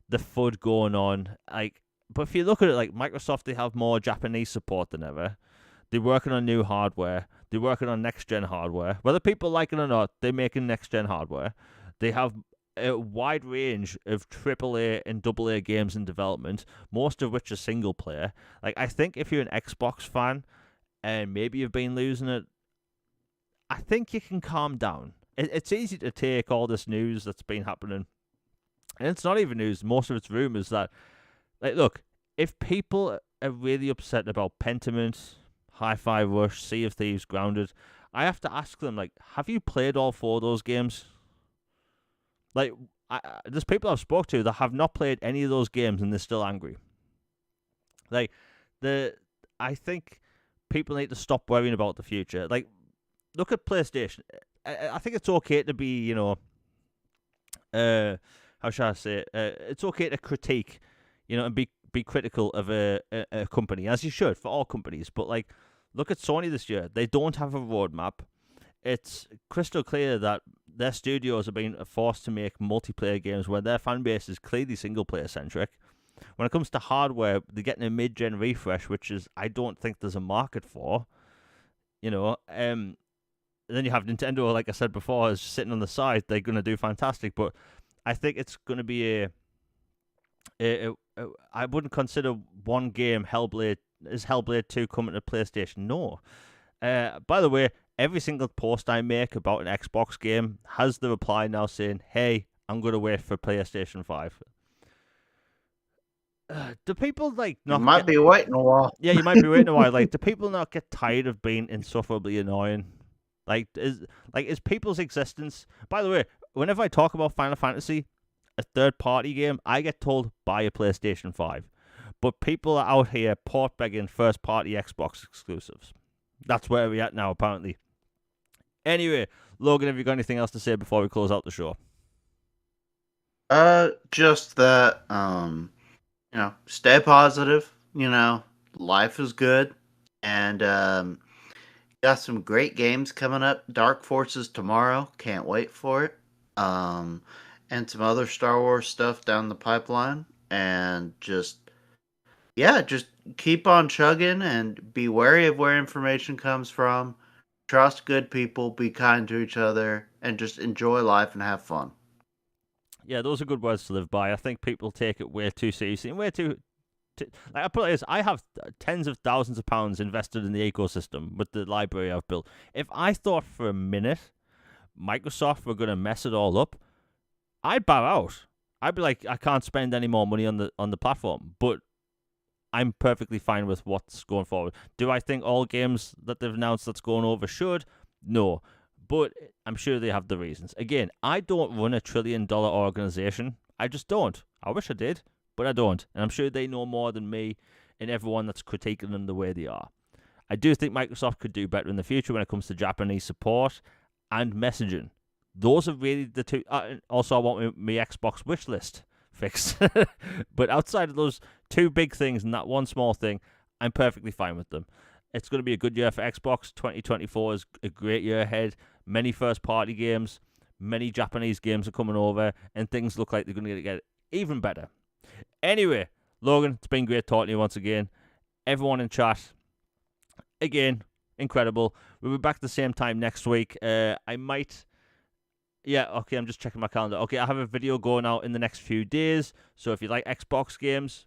the FUD going on. But if you look at it, like Microsoft, they have more Japanese support than ever. They're working on new hardware. They're working on next gen hardware. Whether people like it or not, they're making next gen hardware. They have a wide range of AAA and AA games in development, most of which are single player. Like, I think if you're an Xbox fan and maybe you've been losing it, I think you can calm down. It's easy to take all this news that's been happening, and it's not even news. Most of it's rumors that, like, look, if people are really upset about Pentiment, Hi-Fi Rush, Sea of Thieves, Grounded, I have to ask them, like, have you played all four of those games? Like, there's people I've spoke to that have not played any of those games and they're still angry. Like, I think people need to stop worrying about the future. Like, look at PlayStation. I think it's okay to be, how shall I say it? It's okay to critique, and be critical of a company, as you should for all companies. But, like, look at Sony this year. They don't have a roadmap. It's crystal clear that their studios are being forced to make multiplayer games where their fan base is clearly single-player centric. When it comes to hardware, they're getting a mid-gen refresh, which is I don't think there's a market for. Then you have Nintendo, like I said before, is sitting on the side. They're going to do fantastic, but I think it's going to be I wouldn't consider one game HellBlade. Is HellBlade 2 coming to PlayStation? No. By the way, every single post I make about an Xbox game has the reply now saying, "Hey, I'm going to wait for PlayStation 5." Do people not? You might be waiting a while. Yeah, you might be waiting a while. Like, do people not get tired of being insufferably annoying? Like, is people's existence? By the way, whenever I talk about Final Fantasy, a third-party game, I get told buy a PlayStation 5. But people are out here port begging first-party Xbox exclusives. That's where we're at now, apparently. Anyway, Logan, have you got anything else to say before we close out the show? Just that, stay positive. Life is good, and got some great games coming up. Dark Forces tomorrow, can't wait for it. And some other Star Wars stuff down the pipeline, and just keep on chugging and be wary of where information comes from. Trust good people, be kind to each other, and just enjoy life and have fun. Yeah, those are good words to live by. I think people take it way too seriously and way too. Like, I put it this: I have tens of thousands of pounds invested in the ecosystem with the library I've built. If I thought for a minute Microsoft were going to mess it all up, I'd bow out. I'd be like, I can't spend any more money on the platform. But I'm perfectly fine with what's going forward. Do I think all games that they've announced that's going over should? No. But I'm sure they have the reasons. Again, I don't run a $1 trillion organization. I just don't. I wish I did, but I don't. And I'm sure they know more than me and everyone that's critiquing them the way they are. I do think Microsoft could do better in the future when it comes to Japanese support and messaging. Those are really the two. Also, I want my Xbox wish list fixed. But outside of those two big things and that one small thing, I'm perfectly fine with them. It's going to be a good year for Xbox. 2024 is a great year ahead. Many first-party games, many Japanese games are coming over, and things look like they're going to get even better. Anyway, Logan, it's been great talking to you once again. Everyone in chat, again, incredible. We'll be back at the same time next week. I might... Yeah, okay, I'm just checking my calendar. Okay, I have a video going out in the next few days, so if you like Xbox games,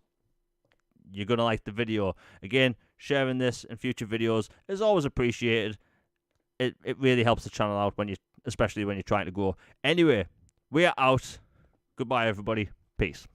you're going to like the video. Again, sharing this and future videos is always appreciated. It really helps the channel out, especially when you're trying to grow. Anyway, we are out. Goodbye, everybody. Peace.